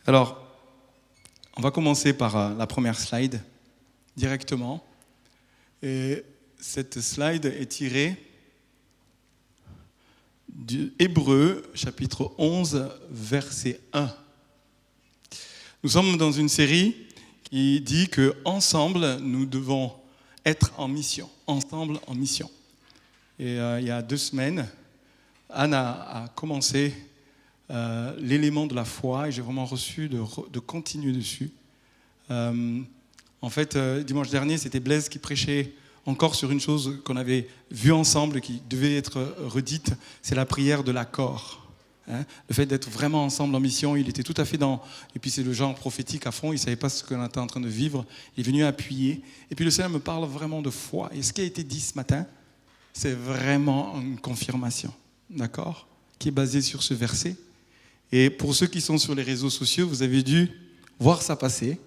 Alors, on va commencer par la première slide directement. Et cette slide est tirée du Hébreux, chapitre 11, verset 1. Nous sommes dans une série qui dit que ensemble, nous devons être en mission. Ensemble en mission. Et il y a 2 semaines, Anne a commencé l'élément de la foi et j'ai vraiment reçu de continuer dessus. En fait, dimanche dernier, c'était Blaise qui prêchait encore sur une chose qu'on avait vue ensemble, qui devait être redite, c'est la prière de l'accord. Le fait d'être vraiment ensemble en mission, il était tout à fait dans... Et puis c'est le genre prophétique à fond, il ne savait pas ce qu'on était en train de vivre, il est venu appuyer. Et puis le Seigneur me parle vraiment de foi. Et ce qui a été dit ce matin, c'est vraiment une confirmation, d'accord, qui est basée sur ce verset. Et pour ceux qui sont sur les réseaux sociaux, vous avez dû voir ça passer.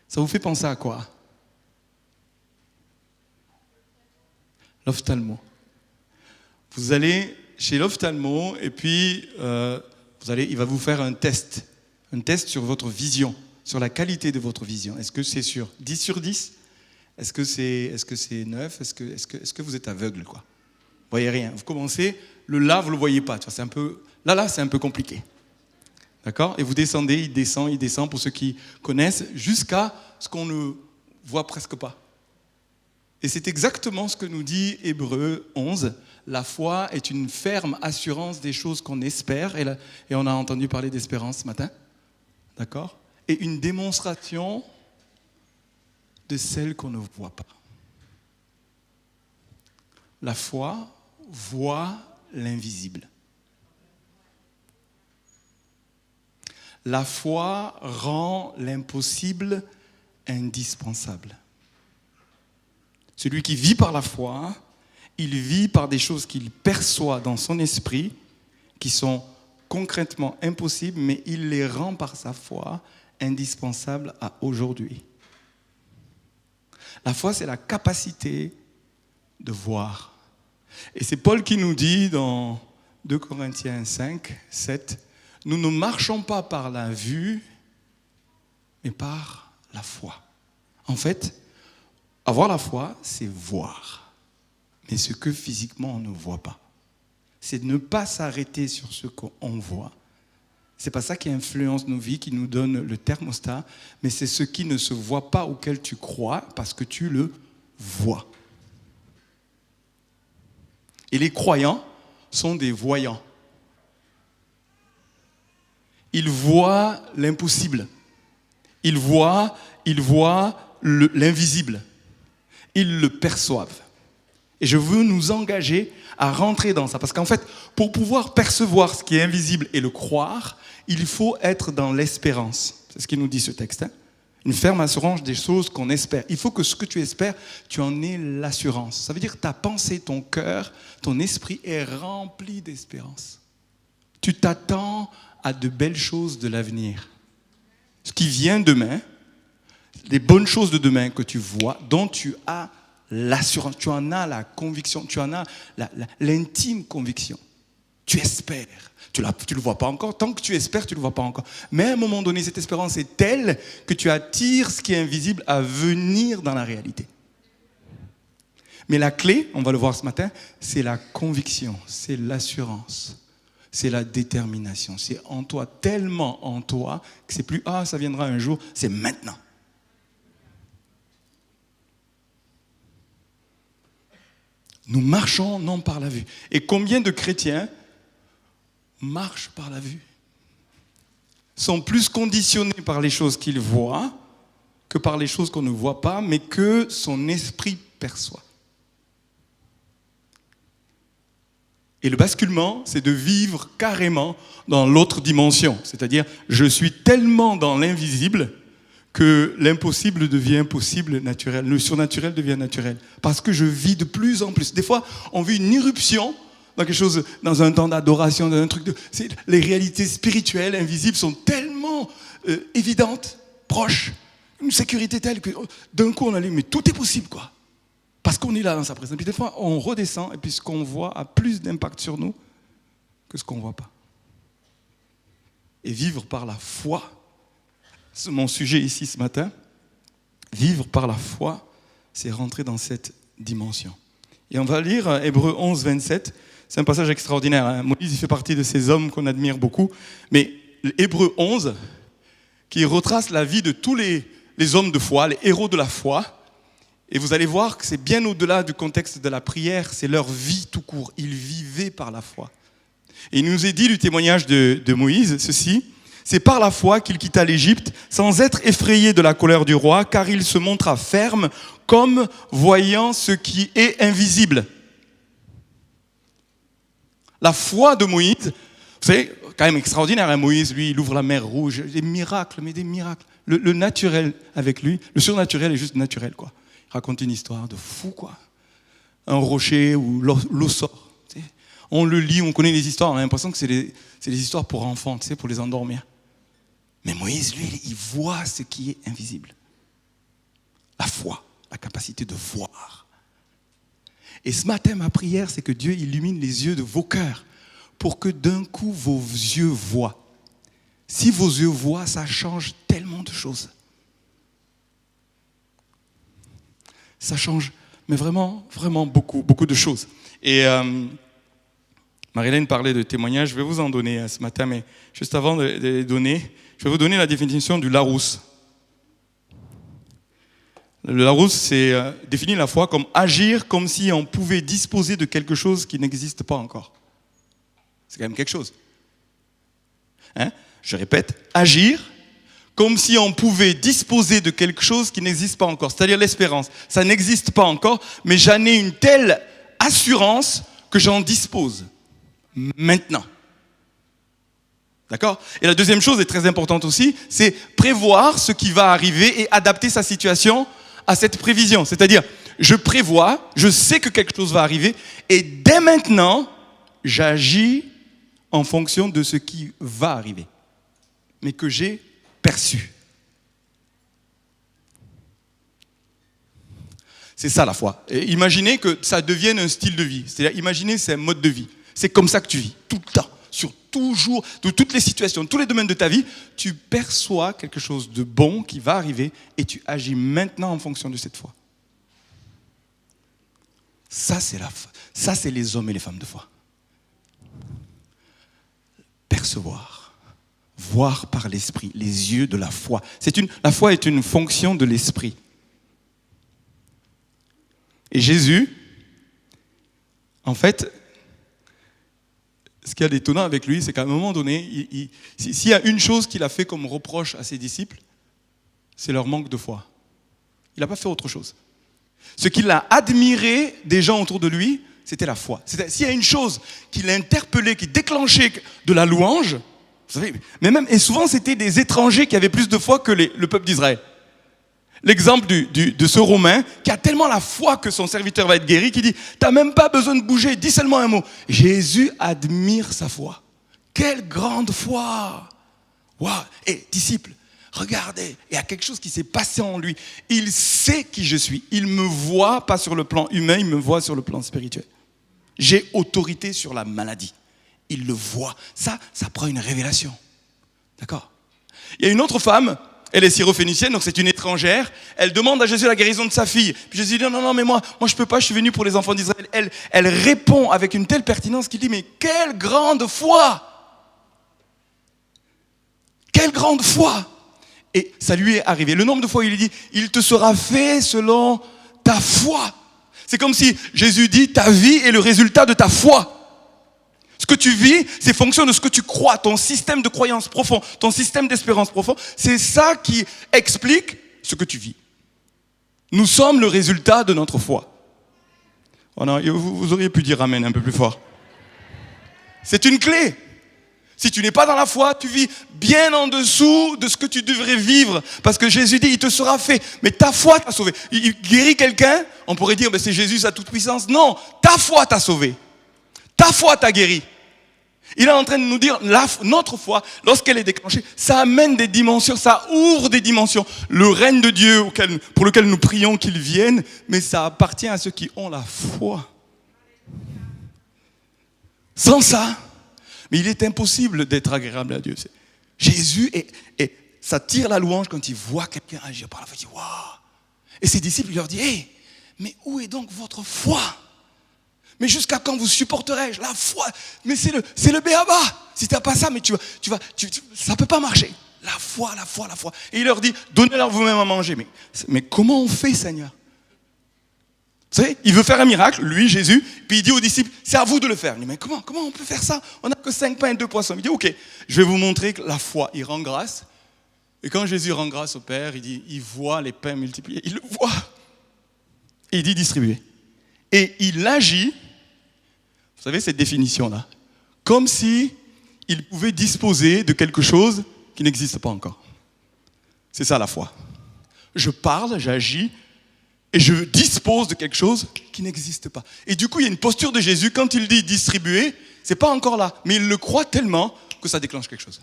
Ça vous fait penser à quoi? L'ophtalmo. Vous allez chez l'ophtalmo et puis il va vous faire un test sur votre vision, sur la qualité de votre vision. Est-ce que c'est sur 10 sur 10? Est-ce que c'est 9? Est-ce que vous êtes aveugle, quoi? Vous voyez rien. Vous commencez, là, vous ne le voyez pas. C'est un peu, là, c'est un peu compliqué. D'accord? Et vous descendez, il descend, pour ceux qui connaissent, jusqu'à ce qu'on ne voit presque pas. Et c'est exactement ce que nous dit Hébreux 11. La foi est une ferme assurance des choses qu'on espère. Et on a entendu parler d'espérance ce matin. D'accord? Et une démonstration de celles qu'on ne voit pas. La foi voit l'invisible. La foi rend l'impossible indispensable. Celui qui vit par la foi, il vit par des choses qu'il perçoit dans son esprit, qui sont concrètement impossibles, mais il les rend par sa foi indispensables à aujourd'hui. La foi, c'est la capacité de voir. Et c'est Paul qui nous dit dans 2 Corinthiens 5, 7, « Nous ne marchons pas par la vue, mais par la foi. » En fait, avoir la foi, c'est voir. Mais ce que physiquement on ne voit pas. C'est de ne pas s'arrêter sur ce qu'on voit. C'est pas ça qui influence nos vies, qui nous donne le thermostat, mais c'est ce qui ne se voit pas auquel tu crois parce que tu le vois. Et les croyants sont des voyants. Ils voient l'impossible. Ils voient l'invisible. Ils le perçoivent. Et je veux nous engager à rentrer dans ça. Parce qu'en fait, pour pouvoir percevoir ce qui est invisible et le croire, il faut être dans l'espérance. C'est ce qu'il nous dit ce texte. Une ferme assurance des choses qu'on espère. Il faut que ce que tu espères, tu en aies l'assurance. Ça veut dire que ta pensée, ton cœur, ton esprit est rempli d'espérance. Tu t'attends à de belles choses de l'avenir. Ce qui vient demain, les bonnes choses de demain que tu vois, dont tu as l'assurance, tu en as la conviction, tu en as l'intime conviction. Tu espères. Tu ne le vois pas encore. Tant que tu espères, tu ne le vois pas encore. Mais à un moment donné, cette espérance est telle que tu attires ce qui est invisible à venir dans la réalité. Mais la clé, on va le voir ce matin, c'est la conviction, c'est l'assurance, c'est la détermination. C'est en toi, tellement en toi, que c'est plus « ah, ça viendra un jour », c'est maintenant. Nous marchons non par la vue. Et combien de chrétiens marchent par la vue? Sont plus conditionnés par les choses qu'ils voient que par les choses qu'on ne voit pas, mais que son esprit perçoit. Et le basculement, c'est de vivre carrément dans l'autre dimension. C'est-à-dire, je suis tellement dans l'invisible que l'impossible devient possible, naturel. Le surnaturel devient naturel. Parce que je vis de plus en plus. Des fois, on vit une irruption dans quelque chose, dans un temps d'adoration, dans un truc les réalités spirituelles, invisibles, sont tellement évidentes, proches, une sécurité telle que d'un coup, on a dit, mais tout est possible, quoi. Parce qu'on est là dans sa présence. Puis des fois, on redescend, et puis ce qu'on voit a plus d'impact sur nous, que... que ce qu'on ne voit pas. Et vivre par la foi, C'est mon sujet ici ce matin. Vivre par la foi, c'est rentrer dans cette dimension. Et on va lire Hébreux 11, 27. C'est un passage extraordinaire. Hein. Moïse, il fait partie de ces hommes qu'on admire beaucoup. Mais Hébreux 11, qui retrace la vie de tous les hommes de foi, les héros de la foi. Et vous allez voir que c'est bien au-delà du contexte de la prière, c'est leur vie tout court. Ils vivaient par la foi. Et il nous est dit du témoignage de Moïse, ceci, c'est par la foi qu'il quitta l'Égypte, sans être effrayé de la colère du roi, car il se montra ferme, comme voyant ce qui est invisible. La foi de Moïse, vous savez, quand même extraordinaire, hein, Moïse, lui, il ouvre la mer Rouge, des miracles, mais des miracles. Le naturel avec lui, le surnaturel est juste naturel, quoi. Il raconte une histoire de fou, quoi. Un rocher où l'eau sort. Tu sais. On le lit, on connaît les histoires, on a l'impression que c'est des histoires pour enfants, tu sais, pour les endormir. Mais Moïse, lui, il voit ce qui est invisible. La foi, la capacité de voir. Et ce matin, ma prière, c'est que Dieu illumine les yeux de vos cœurs pour que d'un coup, vos yeux voient. Si vos yeux voient, ça change tellement de choses. Ça change, mais vraiment, vraiment beaucoup, beaucoup de choses. Et Marilène parlait de témoignages, je vais vous en donner ce matin, mais juste avant de les donner, je vais vous donner la définition du Larousse. Le Larousse, c'est définir la foi comme agir comme si on pouvait disposer de quelque chose qui n'existe pas encore. C'est quand même quelque chose. Hein? Je répète, agir comme si on pouvait disposer de quelque chose qui n'existe pas encore, c'est-à-dire l'espérance. Ça n'existe pas encore, mais j'en ai une telle assurance que j'en dispose maintenant. D'accord ? Et la deuxième chose est très importante aussi, c'est prévoir ce qui va arriver et adapter sa situation à cette prévision. C'est-à-dire, je prévois, je sais que quelque chose va arriver, et dès maintenant, j'agis en fonction de ce qui va arriver, mais que j'ai perçu. C'est ça la foi. Et imaginez que ça devienne un style de vie. C'est-à-dire, imaginez c'est un mode de vie. C'est comme ça que tu vis, tout le temps, sur toujours, de toutes les situations, tous les domaines de ta vie, tu perçois quelque chose de bon qui va arriver et tu agis maintenant en fonction de cette foi. Ça, c'est la foi. Ça, c'est les hommes et les femmes de foi. Percevoir, voir par l'esprit, les yeux de la foi. La foi est une fonction de l'esprit. Et Jésus, en fait, ce qu'il y a d'étonnant avec lui, c'est qu'à un moment donné, s'il y a une chose qu'il a fait comme reproche à ses disciples, c'est leur manque de foi. Il n'a pas fait autre chose. Ce qu'il a admiré des gens autour de lui, c'était la foi. S'il y a une chose qui l'interpellait, qui déclenchait de la louange, vous savez, et souvent c'était des étrangers qui avaient plus de foi que le peuple d'Israël. L'exemple de ce Romain qui a tellement la foi que son serviteur va être guéri, qui dit « T'as même pas besoin de bouger, dis seulement un mot. » Jésus admire sa foi. Quelle grande foi! Waouh! Et disciples, regardez, il y a quelque chose qui s'est passé en lui. Il sait qui je suis. Il me voit pas sur le plan humain, il me voit sur le plan spirituel. J'ai autorité sur la maladie. Il le voit. Ça prend une révélation. D'accord? Il y a une autre femme. Elle est syrophénicienne, donc c'est une étrangère. Elle demande à Jésus la guérison de sa fille. Puis Jésus dit non, mais moi je peux pas, je suis venu pour les enfants d'Israël. Elle répond avec une telle pertinence qu'il dit, mais quelle grande foi! Quelle grande foi! Et ça lui est arrivé. Le nombre de fois il lui dit, il te sera fait selon ta foi. C'est comme si Jésus dit, ta vie est le résultat de ta foi. Ce que tu vis, c'est fonction de ce que tu crois, ton système de croyance profond, ton système d'espérance profond. C'est ça qui explique ce que tu vis. Nous sommes le résultat de notre foi. Oh non, vous auriez pu dire amen un peu plus fort. C'est une clé. Si tu n'es pas dans la foi, tu vis bien en dessous de ce que tu devrais vivre. Parce que Jésus dit, il te sera fait. Mais ta foi t'a sauvé. Il guérit quelqu'un, on pourrait dire, c'est Jésus, sa toute puissance. Non, ta foi t'a sauvé. Ta foi t'a guéri. Il est en train de nous dire, notre foi, lorsqu'elle est déclenchée, ça amène des dimensions, ça ouvre des dimensions. Le règne de Dieu pour lequel nous prions qu'il vienne, mais ça appartient à ceux qui ont la foi. Sans ça, mais il est impossible d'être agréable à Dieu. Jésus ça tire la louange quand ils voient quelqu'un agir par la foi. Ils disent, waouh! Et ses disciples, ils leur disent, hé, mais où est donc votre foi? Mais jusqu'à quand vous supporterai-je la foi? Mais c'est le béaba. Si tu n'as pas ça, mais ça ne peut pas marcher. La foi. Et il leur dit, donnez-leur vous-même à manger. Mais comment on fait, Seigneur? Vous savez, il veut faire un miracle, lui, Jésus, puis il dit aux disciples, c'est à vous de le faire. Il dit, mais comment on peut faire ça? On n'a que 5 pains et 2 poissons. Il dit, ok, je vais vous montrer que la foi, il rend grâce. Et quand Jésus rend grâce au Père, il voit les pains multipliés, il le voit. Et il dit distribuer. Et il agit, vous savez cette définition-là, comme si il pouvait disposer de quelque chose qui n'existe pas encore. C'est ça la foi. Je parle, j'agis, et je dispose de quelque chose qui n'existe pas. Et du coup, il y a une posture de Jésus, quand il dit distribuer, c'est pas encore là, mais il le croit tellement que ça déclenche quelque chose.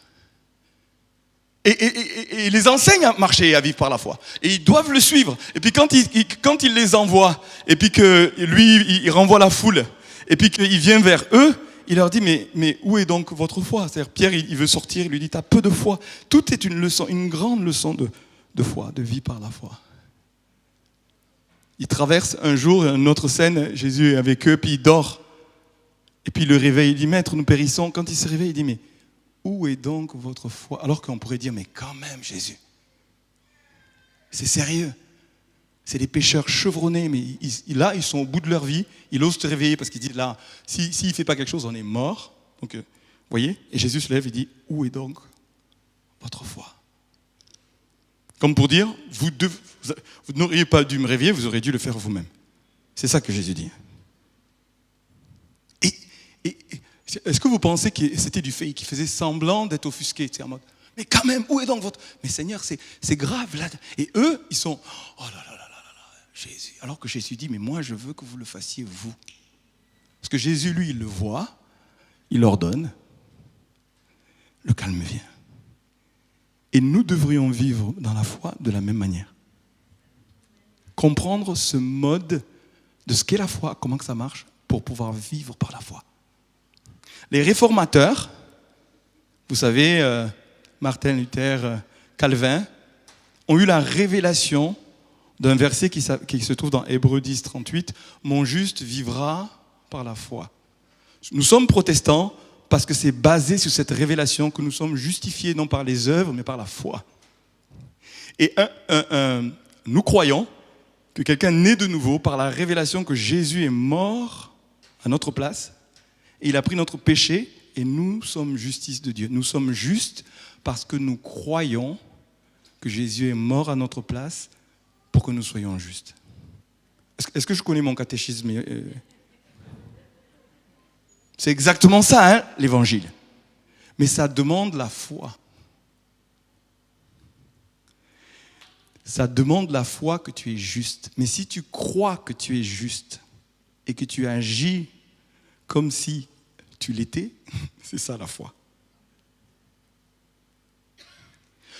Et il les enseigne à marcher et à vivre par la foi. Et ils doivent le suivre. Et puis quand il les envoie, et puis que lui, il renvoie la foule, et puis qu'il vient vers eux, il leur dit, mais où est donc votre foi? C'est-à-dire, Pierre, il veut sortir, il lui dit, t'as peu de foi. Tout est une leçon, une grande leçon de foi, de vie par la foi. Il traverse un jour une autre scène, Jésus est avec eux, puis il dort. Et puis il le réveille, il dit, maître, nous périssons. Quand il se réveille, il dit, mais où est donc votre foi? Alors qu'on pourrait dire, mais quand même, Jésus, c'est sérieux. C'est des pécheurs chevronnés, mais là, ils sont au bout de leur vie. Ils osent se réveiller parce qu'ils disent, là, s'il ne fait pas quelque chose, on est mort. Donc, vous voyez? Et Jésus se lève et dit, où est donc votre foi? Comme pour dire, vous n'auriez pas dû me réveiller, vous auriez dû le faire vous-même. C'est ça que Jésus dit. Et est-ce que vous pensez que c'était du fait qu'il faisait semblant d'être offusqué, en mode, mais quand même, où est donc votre... Mais Seigneur, c'est grave là. Et eux, ils sont, oh là là là là là, Jésus. Alors que Jésus dit, mais moi, je veux que vous le fassiez vous. Parce que Jésus, lui, il le voit, il ordonne, le calme vient. Et nous devrions vivre dans la foi de la même manière. Comprendre ce mode de ce qu'est la foi, comment que ça marche, pour pouvoir vivre par la foi. Les réformateurs, vous savez, Martin Luther, Calvin, ont eu la révélation d'un verset qui se trouve dans Hébreux 10, 38, « Mon juste vivra par la foi ». Nous sommes protestants parce que c'est basé sur cette révélation que nous sommes justifiés non par les œuvres, mais par la foi. Et nous croyons que quelqu'un naît de nouveau par la révélation que Jésus est mort à notre place, et il a pris notre péché, et nous sommes justice de Dieu. Nous sommes justes parce que nous croyons que Jésus est mort à notre place pour que nous soyons justes. Est-ce que je connais mon catéchisme? C'est exactement ça, hein, l'évangile. Mais ça demande la foi. Ça demande la foi que tu es juste. Mais si tu crois que tu es juste et que tu agis comme si tu l'étais, c'est ça la foi.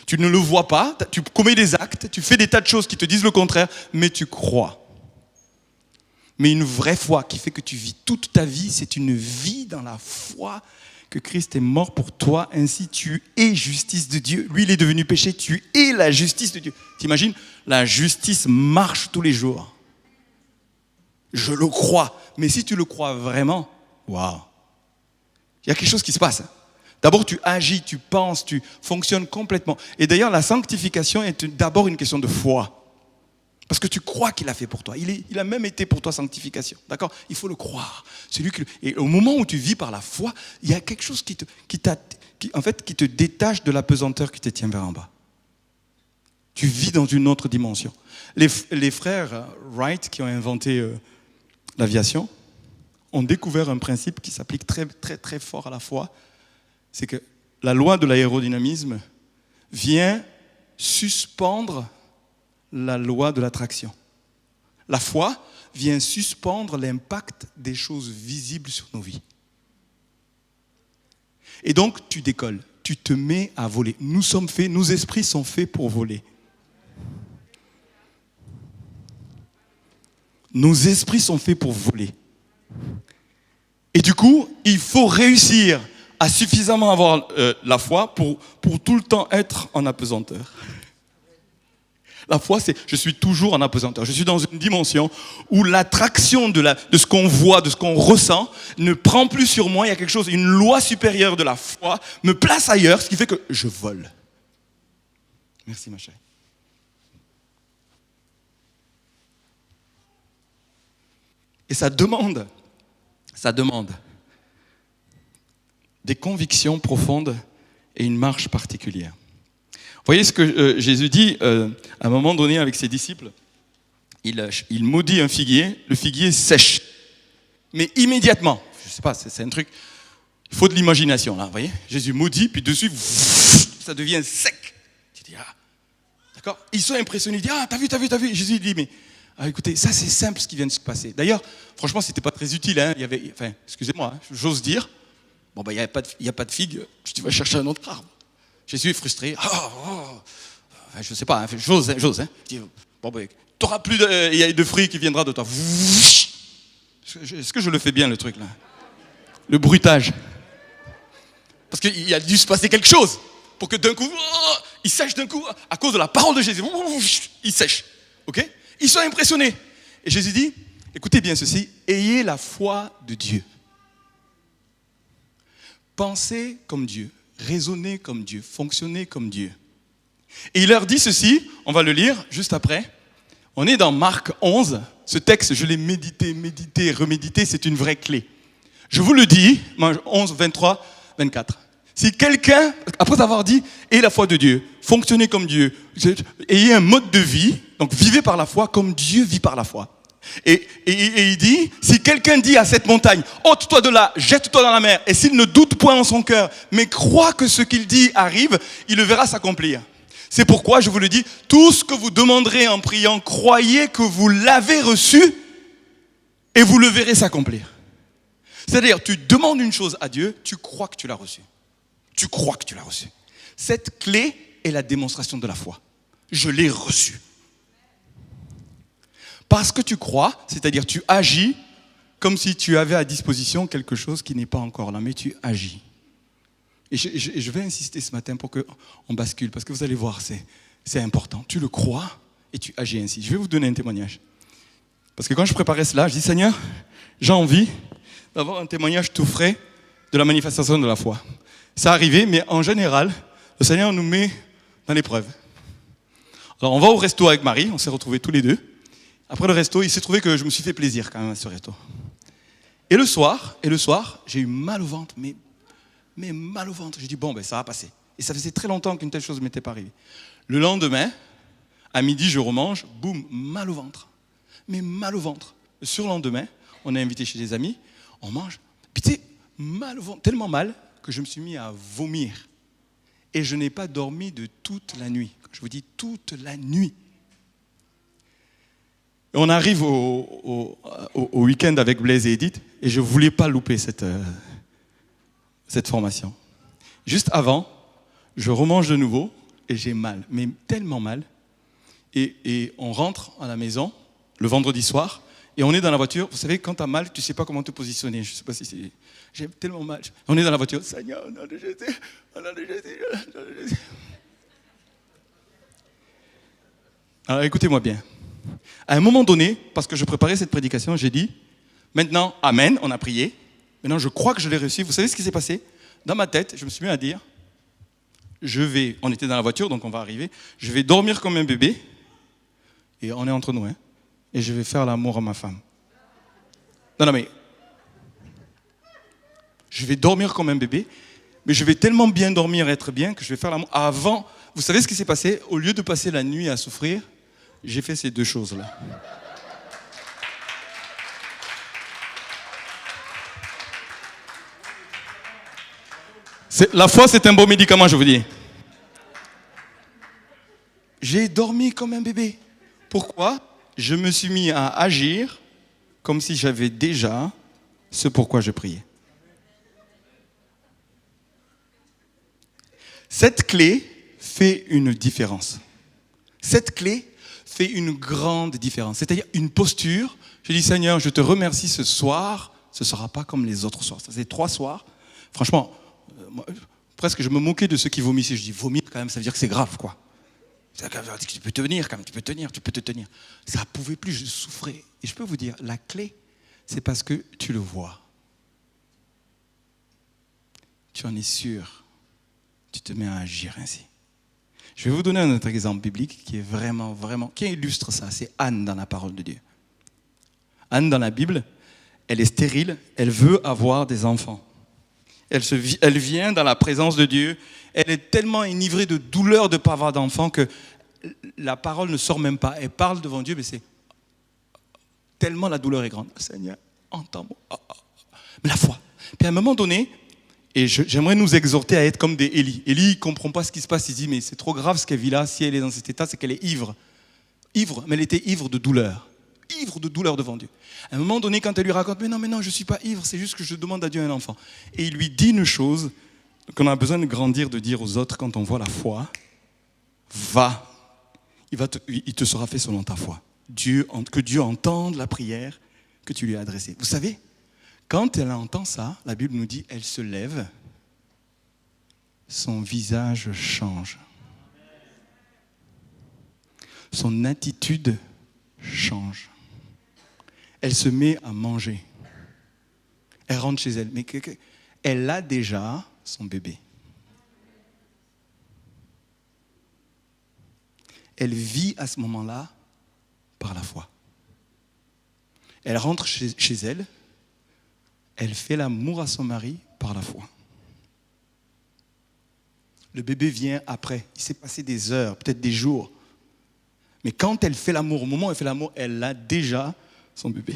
Tu ne le vois pas, tu commets des actes, tu fais des tas de choses qui te disent le contraire, mais tu crois. Mais une vraie foi qui fait que tu vis toute ta vie, c'est une vie dans la foi que Christ est mort pour toi, ainsi tu es justice de Dieu. Lui, il est devenu péché, tu es la justice de Dieu. T'imagines? La justice marche tous les jours. Je le crois. Mais si tu le crois vraiment, waouh, il y a quelque chose qui se passe. D'abord, tu agis, tu penses, tu fonctionnes complètement. Et d'ailleurs, la sanctification est d'abord une question de foi. Parce que tu crois qu'il a fait pour toi. Il a même été pour toi sanctification. D'accord? Il faut le croire. Et au moment où tu vis par la foi, il y a quelque chose qui te détache de la pesanteur qui te tient vers en bas. Tu vis dans une autre dimension. Les frères Wright, qui ont inventé l'aviation, ont découvert un principe qui s'applique très, très, très fort à la foi. C'est que la loi de l'aérodynamisme vient suspendre la loi de l'attraction. La foi vient suspendre l'impact des choses visibles sur nos vies. Et donc, tu décolles, tu te mets à voler. Nos esprits sont faits pour voler. Nos esprits sont faits pour voler. Et du coup, il faut réussir à suffisamment avoir la foi pour tout le temps être en apesanteur. La foi, c'est je suis toujours en apesanteur. Je suis dans une dimension où l'attraction de ce qu'on voit, de ce qu'on ressent, ne prend plus sur moi. Il y a quelque chose, une loi supérieure de la foi me place ailleurs, ce qui fait que je vole. Merci ma chérie. Et ça demande des convictions profondes et une marche particulière. Vous voyez ce que Jésus dit à un moment donné avec ses disciples. Il maudit un figuier, le figuier sèche. Mais immédiatement, je ne sais pas, c'est un truc, il faut de l'imagination là, vous voyez. Jésus maudit, puis dessus, ça devient sec. Tu dis, ah, d'accord. Ils sont impressionnés, ils disent, ah, t'as vu. Jésus dit, mais écoutez, ça c'est simple ce qui vient de se passer. D'ailleurs, franchement, c'était pas très utile. Hein. Excusez-moi, j'ose dire, bon, il n'y a pas de figue, tu vas chercher un autre arbre. Jésus est frustré. Je ne sais pas, j'ose. Hein. Tu n'auras plus de fruits qui viendra de toi. Est-ce que je le fais bien, le truc là? Le bruitage. Parce qu'il a dû se passer quelque chose pour que d'un coup, il sèche d'un coup à cause de la parole de Jésus. Il sèche. Ok? Ils sont impressionnés. Et Jésus dit, écoutez bien ceci, ayez la foi de Dieu. Pensez comme Dieu. Raisonner comme Dieu, fonctionner comme Dieu. Et il leur dit ceci, on va le lire juste après. On est dans Marc 11. Ce texte, je l'ai médité, remédité, c'est une vraie clé. Je vous le dis, 11, 23, 24. Si quelqu'un, après avoir dit, ayez la foi de Dieu, fonctionnez comme Dieu, ayez un mode de vie, donc vivez par la foi comme Dieu vit par la foi. Et il dit, si quelqu'un dit à cette montagne, ôte-toi de là, jette-toi dans la mer, et s'il ne doute point en son cœur, mais croit que ce qu'il dit arrive, il le verra s'accomplir. C'est pourquoi, je vous le dis, tout ce que vous demanderez en priant, croyez que vous l'avez reçu, et vous le verrez s'accomplir. C'est-à-dire, tu demandes une chose à Dieu, tu crois que tu l'as reçue. Tu crois que tu l'as reçue. Cette clé est la démonstration de la foi. Je l'ai reçue. Parce que tu crois, c'est-à-dire tu agis comme si tu avais à disposition quelque chose qui n'est pas encore là, mais tu agis. Et je vais insister ce matin pour qu'on bascule, parce que vous allez voir, c'est important. Tu le crois et tu agis ainsi. Je vais vous donner un témoignage. Parce que quand je préparais cela, je dis, Seigneur, j'ai envie d'avoir un témoignage tout frais de la manifestation de la foi. Ça arrivait, mais en général, le Seigneur nous met dans l'épreuve. Alors on va au resto avec Marie, on s'est retrouvés tous les deux. Après le resto, il s'est trouvé que je me suis fait plaisir quand même à ce resto. Et le soir, j'ai eu mal au ventre, mais mal au ventre. J'ai dit, bon, ça va passer. Et ça faisait très longtemps qu'une telle chose ne m'était pas arrivée. Le lendemain, à midi, je remange, boum, mal au ventre. Mais mal au ventre. Le surlendemain, on est invité chez des amis, on mange. Puis tu sais, mal au ventre, tellement mal que je me suis mis à vomir. Et je n'ai pas dormi de toute la nuit. Je vous dis toute la nuit. Et on arrive au week-end avec Blaise et Edith, et je ne voulais pas louper cette formation. Juste avant, je remange de nouveau, et j'ai mal, mais tellement mal. Et on rentre à la maison, le vendredi soir, et on est dans la voiture. Vous savez, quand tu as mal, tu ne sais pas comment te positionner. Je ne sais pas si c'est... J'ai tellement mal. On est dans la voiture. Seigneur, au nom de Jésus, au nom de Jésus, au nom de Jésus. Alors écoutez-moi bien. À un moment donné, parce que je préparais cette prédication, j'ai dit, maintenant, amen, on a prié. Maintenant, je crois que je l'ai reçu. Vous savez ce qui s'est passé? Dans ma tête, je me suis mis à dire, on était dans la voiture, donc on va arriver, je vais dormir comme un bébé, et on est entre nous, hein, et je vais faire l'amour à ma femme. Non, mais, je vais dormir comme un bébé, mais je vais tellement bien dormir, être bien, que je vais faire l'amour. Avant, vous savez ce qui s'est passé? Au lieu de passer la nuit à souffrir, j'ai fait ces deux choses-là. La foi, c'est un beau médicament, je vous dis. J'ai dormi comme un bébé. Pourquoi? Je me suis mis à agir comme si j'avais déjà ce pourquoi je priais. Cette clé fait une différence. Cette clé fait une grande différence. C'est-à-dire une posture. Je dis, Seigneur, je te remercie ce soir. Ce ne sera pas comme les autres soirs. Ça fait 3 soirs. Franchement, presque je me moquais de ceux qui vomissaient. Je dis, vomir quand même, ça veut dire que c'est grave, quoi. Tu peux tenir quand même, tu peux te tenir. Ça ne pouvait plus, je souffrais. Et je peux vous dire, la clé, c'est parce que tu le vois. Tu en es sûr. Tu te mets à agir ainsi. Je vais vous donner un autre exemple biblique qui est vraiment, qui illustre ça. C'est Anne dans la parole de Dieu. Anne dans la Bible, elle est stérile, elle veut avoir des enfants. Elle vient dans la présence de Dieu. Elle est tellement enivrée de douleur de ne pas avoir d'enfant que la parole ne sort même pas. Elle parle devant Dieu, mais c'est tellement la douleur est grande. Seigneur, entends-moi. Mais la foi. Puis à un moment donné, et j'aimerais nous exhorter à être comme des Élie. Élie, il ne comprend pas ce qui se passe. Il dit, mais c'est trop grave ce qu'elle vit là. Si elle est dans cet état, c'est qu'elle est ivre. Ivre, mais elle était ivre de douleur. Ivre de douleur devant Dieu. À un moment donné, quand elle lui raconte, mais non, je ne suis pas ivre, c'est juste que je demande à Dieu un enfant. Et il lui dit une chose qu'on a besoin de grandir, de dire aux autres quand on voit la foi. Va, il te sera fait selon ta foi. Que Dieu entende la prière que tu lui as adressée. Vous savez, quand elle entend ça, la Bible nous dit, elle se lève, son visage change. Son attitude change. Elle se met à manger. Elle rentre chez elle. Mais elle a déjà son bébé. Elle vit à ce moment-là par la foi. Elle rentre chez elle. Elle fait l'amour à son mari par la foi. Le bébé vient après. Il s'est passé des heures, peut-être des jours. Mais quand elle fait l'amour, au moment où elle fait l'amour, elle a déjà son bébé.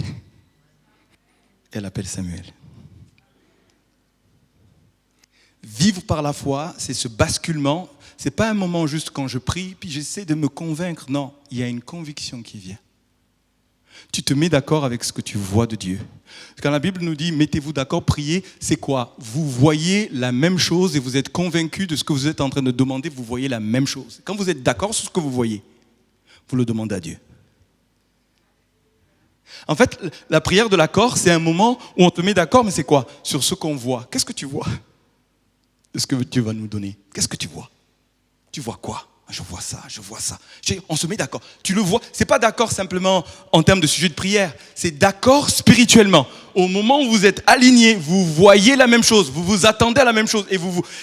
Elle appelle Samuel. Vivre par la foi, c'est ce basculement. Ce n'est pas un moment juste quand je prie, puis j'essaie de me convaincre. Non, il y a une conviction qui vient. Tu te mets d'accord avec ce que tu vois de Dieu. Quand la Bible nous dit, mettez-vous d'accord, priez, c'est quoi? Vous voyez la même chose et vous êtes convaincu de ce que vous êtes en train de demander, vous voyez la même chose. Quand vous êtes d'accord sur ce que vous voyez, vous le demandez à Dieu. En fait, la prière de l'accord, c'est un moment où on te met d'accord, mais c'est quoi? Sur ce qu'on voit. Qu'est-ce que tu vois de ce que Dieu va nous donner? Qu'est-ce que tu vois? Tu vois quoi? Je vois ça. On se met d'accord. Tu le vois. C'est pas d'accord simplement en termes de sujet de prière. C'est d'accord spirituellement. Au moment où vous êtes alignés, vous voyez la même chose. Vous vous attendez à la même chose.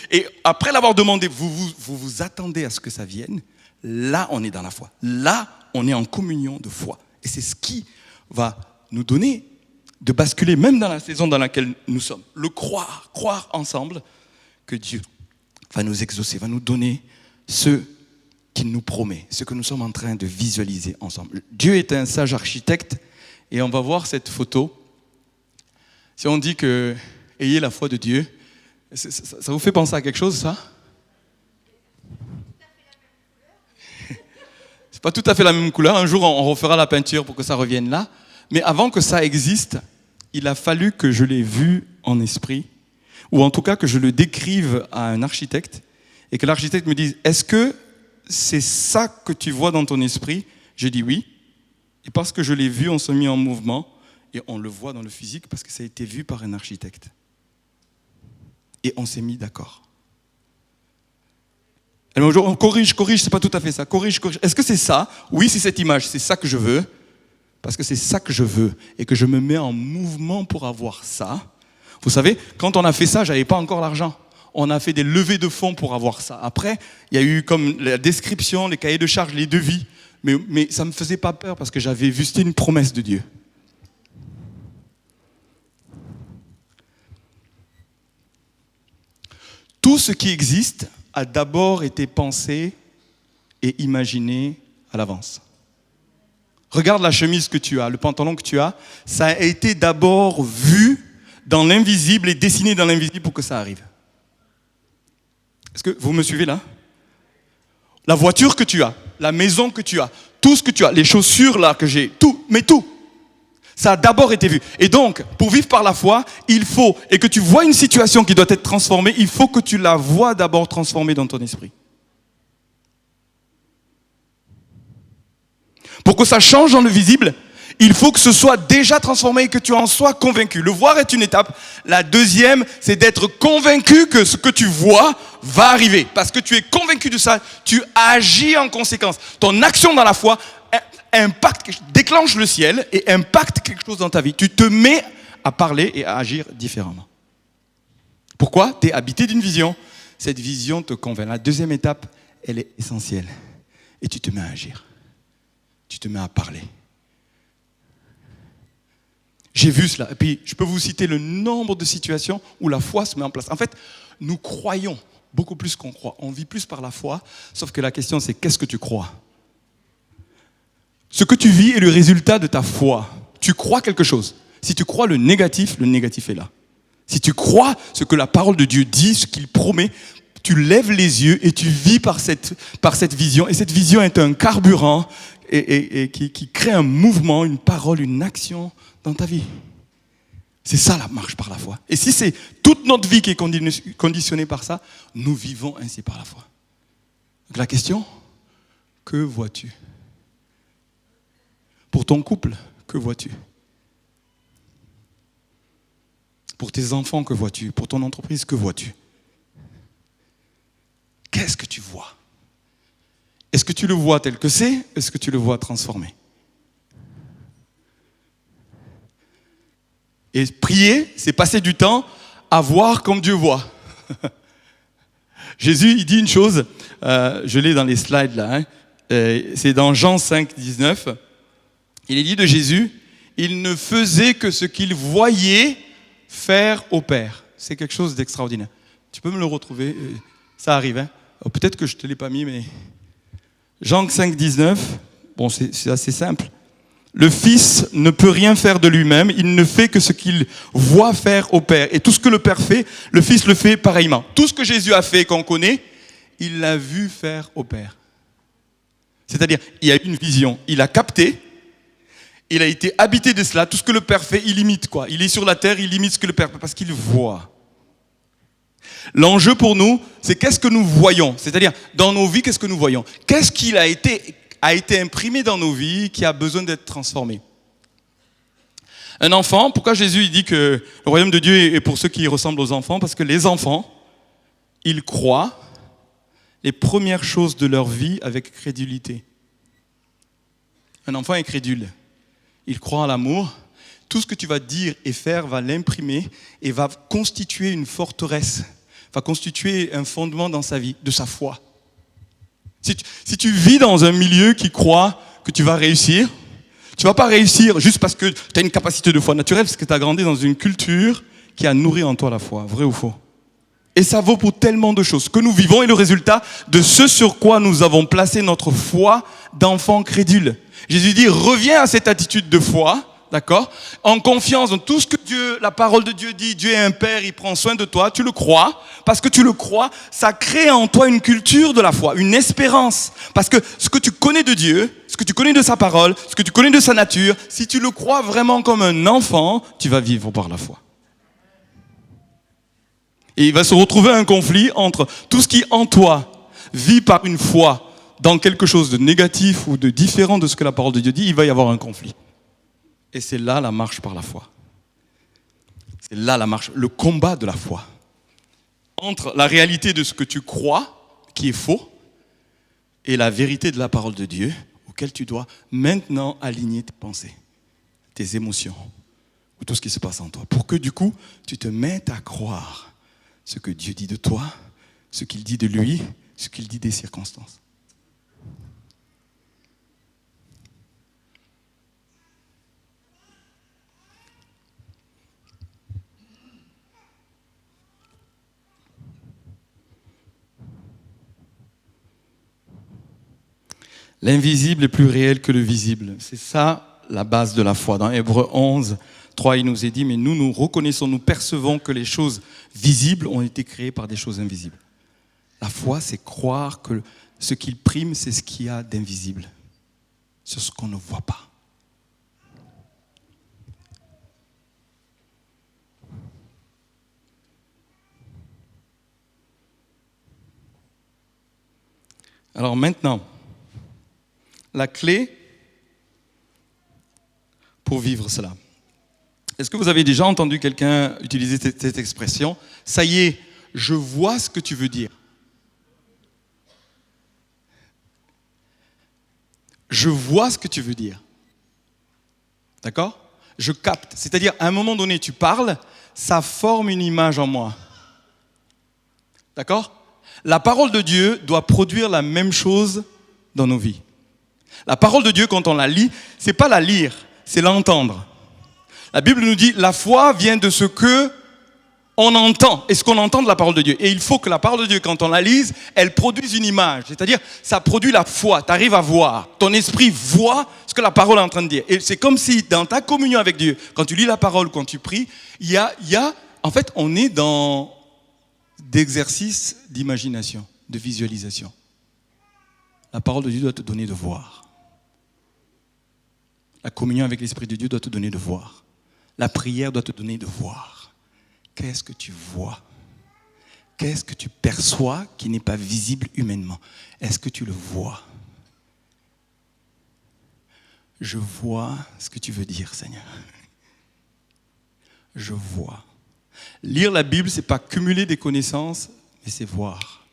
Et après l'avoir demandé, vous attendez à ce que ça vienne. Là, on est dans la foi. Là, on est en communion de foi. Et c'est ce qui va nous donner de basculer, même dans la saison dans laquelle nous sommes. Le croire ensemble que Dieu va nous exaucer, va nous donner ce qu'il nous promet, ce que nous sommes en train de visualiser ensemble. Dieu est un sage architecte et on va voir cette photo. Si on dit que ayez la foi de Dieu, ça vous fait penser à quelque chose, ça? C'est pas tout à fait la même couleur. Un jour, on refera la peinture pour que ça revienne là. Mais avant que ça existe, il a fallu que je l'ai vu en esprit, ou en tout cas que je le décrive à un architecte, et que l'architecte me dise, est-ce que c'est ça que tu vois dans ton esprit? J'ai dit oui. Et parce que je l'ai vu, on s'est mis en mouvement, et on le voit dans le physique, parce que ça a été vu par un architecte. Et on s'est mis d'accord. Elle m'a dit, corrige, c'est pas tout à fait ça. Corrige. Est-ce que c'est ça? Oui, c'est cette image, c'est ça que je veux. Parce que c'est ça que je veux. Et que je me mets en mouvement pour avoir ça. Vous savez, quand on a fait ça, j'avais pas encore l'argent. On a fait des levées de fonds pour avoir ça. Après, il y a eu comme la description, les cahiers de charges, les devis. Mais ça me faisait pas peur parce que j'avais vu, c'était une promesse de Dieu. Tout ce qui existe a d'abord été pensé et imaginé à l'avance. Regarde la chemise que tu as, le pantalon que tu as, ça a été d'abord vu dans l'invisible et dessiné dans l'invisible pour que ça arrive. Est-ce que vous me suivez là? La voiture que tu as, la maison que tu as, tout ce que tu as, les chaussures là que j'ai, tout, ça a d'abord été vu. Et donc, pour vivre par la foi, il faut, et que tu vois une situation qui doit être transformée, il faut que tu la vois d'abord transformée dans ton esprit. Pour que ça change dans le visible, il faut que ce soit déjà transformé et que tu en sois convaincu. Le voir est une étape. La deuxième, c'est d'être convaincu que ce que tu vois va arriver. Parce que tu es convaincu de ça, tu agis en conséquence. Ton action dans la foi déclenche le ciel et impacte quelque chose dans ta vie. Tu te mets à parler et à agir différemment. Pourquoi ? Tu es habité d'une vision. Cette vision te convainc. La deuxième étape, elle est essentielle. Et tu te mets à agir. Tu te mets à parler. J'ai vu cela. Et puis, je peux vous citer le nombre de situations où la foi se met en place. En fait, nous croyons beaucoup plus qu'on croit. On vit plus par la foi, sauf que la question, c'est qu'est-ce que tu crois ? Ce que tu vis est le résultat de ta foi. Tu crois quelque chose. Si tu crois le négatif est là. Si tu crois ce que la parole de Dieu dit, ce qu'il promet, tu lèves les yeux et tu vis par cette vision. Et cette vision est un carburant et qui crée un mouvement, une parole, une action dans ta vie. C'est ça la marche par la foi. Et si c'est toute notre vie qui est conditionnée par ça, nous vivons ainsi par la foi. Donc la question, que vois-tu ? Pour ton couple, que vois-tu ? Pour tes enfants, que vois-tu ? Pour ton entreprise, que vois-tu ? Qu'est-ce que tu vois ? Est-ce que tu le vois tel que c'est ? Est-ce que tu le vois transformé ? Et prier, c'est passer du temps à voir comme Dieu voit. Jésus, il dit une chose, je l'ai dans les slides là, c'est dans Jean 5, 19. Il est dit de Jésus, il ne faisait que ce qu'il voyait faire au Père. C'est quelque chose d'extraordinaire. Tu peux me le retrouver ? Ça arrive, hein ? Peut-être que je ne te l'ai pas mis, mais... Jean 5, 19, bon, c'est assez simple. Le Fils ne peut rien faire de lui-même, il ne fait que ce qu'il voit faire au Père. Et tout ce que le Père fait, le Fils le fait pareillement. Tout ce que Jésus a fait, qu'on connaît, il l'a vu faire au Père. C'est-à-dire, il a eu une vision, il a capté, il a été habité de cela. Tout ce que le Père fait, il imite, quoi. Il est sur la terre, il imite ce que le Père fait, parce qu'il voit. L'enjeu pour nous, c'est qu'est-ce que nous voyons. C'est-à-dire, dans nos vies, qu'est-ce que nous voyons ? Qu'est-ce qu'il a été imprimé dans nos vies qui a besoin d'être transformé ? Un enfant, pourquoi Jésus il dit que le royaume de Dieu est pour ceux qui ressemblent aux enfants ? Parce que les enfants, ils croient les premières choses de leur vie avec crédulité. Un enfant est crédule. Il croit en l'amour. Tout ce que tu vas dire et faire va l'imprimer et va constituer une forteresse, va constituer un fondement dans sa vie, de sa foi. Si tu vis dans un milieu qui croit que tu vas réussir, tu ne vas pas réussir juste parce que tu as une capacité de foi naturelle, parce que tu as grandi dans une culture qui a nourri en toi la foi, vrai ou faux ? Et ça vaut pour tellement de choses. Ce que nous vivons est le résultat de ce sur quoi nous avons placé notre foi d'enfant crédule. Jésus dit, reviens à cette attitude de foi, d'accord ? En confiance dans tout ce que la parole de Dieu dit, Dieu est un Père, il prend soin de toi, tu le crois. Parce que tu le crois, ça crée en toi une culture de la foi, une espérance. Parce que ce que tu connais de Dieu, ce que tu connais de sa parole, ce que tu connais de sa nature, si tu le crois vraiment comme un enfant, tu vas vivre par la foi. Et il va se retrouver un conflit entre tout ce qui en toi vit par une foi dans quelque chose de négatif ou de différent de ce que la parole de Dieu dit, il va y avoir un conflit. Et c'est là la marche par la foi. C'est là la marche, le combat de la foi. Entre la réalité de ce que tu crois, qui est faux, et la vérité de la parole de Dieu, auquel tu dois maintenant aligner tes pensées, tes émotions, ou tout ce qui se passe en toi, pour que du coup, tu te mettes à croire ce que Dieu dit de toi, ce qu'il dit de lui, ce qu'il dit des circonstances. L'invisible est plus réel que le visible. C'est ça la base de la foi. Dans Hébreux 11, 3, il nous est dit, mais nous reconnaissons, nous percevons que les choses visibles ont été créées par des choses invisibles. La foi, c'est croire que ce qu'il prime, c'est ce qu'il y a d'invisible, sur ce qu'on ne voit pas. Alors maintenant, la clé pour vivre cela. Est-ce que vous avez déjà entendu quelqu'un utiliser cette expression? Ça y est, je vois ce que tu veux dire. Je vois ce que tu veux dire. D'accord? Je capte. C'est-à-dire, à un moment donné, tu parles, ça forme une image en moi. D'accord? La parole de Dieu doit produire la même chose dans nos vies. La parole de Dieu, quand on la lit, c'est pas la lire, c'est l'entendre. La Bible nous dit, la foi vient de ce que on entend, et ce qu'on entend de la parole de Dieu. Et il faut que la parole de Dieu, quand on la lise, elle produise une image. C'est-à-dire, ça produit la foi. Tu arrives à voir. Ton esprit voit ce que la parole est en train de dire. Et c'est comme si, dans ta communion avec Dieu, quand tu lis la parole, quand tu pries, en fait, on est dans d'exercices d'imagination, de visualisation. La parole de Dieu doit te donner de voir. La communion avec l'Esprit de Dieu doit te donner de voir. La prière doit te donner de voir. Qu'est-ce que tu vois? Qu'est-ce que tu perçois qui n'est pas visible humainement? Est-ce que tu le vois? Je vois ce que tu veux dire, Seigneur. Je vois. Lire la Bible, ce n'est pas cumuler des connaissances, mais c'est voir.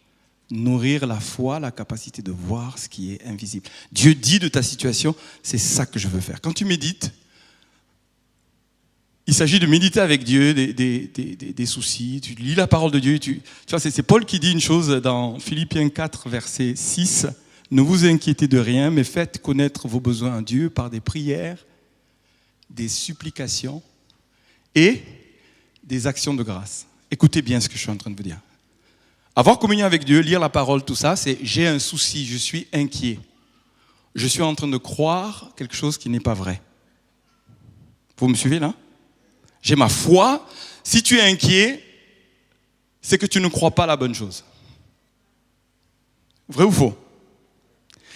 Nourrir la foi, la capacité de voir ce qui est invisible. Dieu dit de ta situation, c'est ça que je veux faire. Quand tu médites, il s'agit de méditer avec Dieu des soucis. Tu lis la parole de Dieu. Tu vois, c'est Paul qui dit une chose dans Philippiens 4, verset 6. Ne vous inquiétez de rien, mais faites connaître vos besoins à Dieu par des prières, des supplications et des actions de grâce. Écoutez bien ce que je suis en train de vous dire. Avoir communion avec Dieu, lire la parole, tout ça, c'est j'ai un souci, je suis inquiet. Je suis en train de croire quelque chose qui n'est pas vrai. Vous me suivez là? J'ai ma foi. Si tu es inquiet, c'est que tu ne crois pas la bonne chose. Vrai ou faux?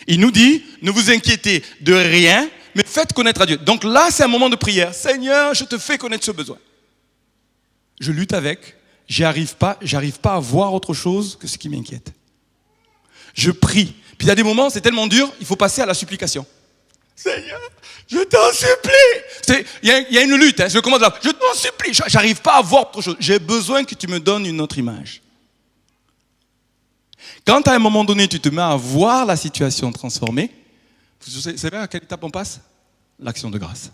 Il nous dit, ne vous inquiétez de rien, mais faites connaître à Dieu. Donc là, c'est un moment de prière. Seigneur, je te fais connaître ce besoin. Je lutte avec, j'arrive pas à voir autre chose que ce qui m'inquiète. Je prie. Puis il y a des moments, c'est tellement dur, il faut passer à la supplication. Seigneur, je t'en supplie. Il y a une lutte, je commence là. Je t'en supplie, j'arrive pas à voir autre chose. J'ai besoin que tu me donnes une autre image. Quand à un moment donné, tu te mets à voir la situation transformée, vous savez à quelle étape on passe? L'action de grâce.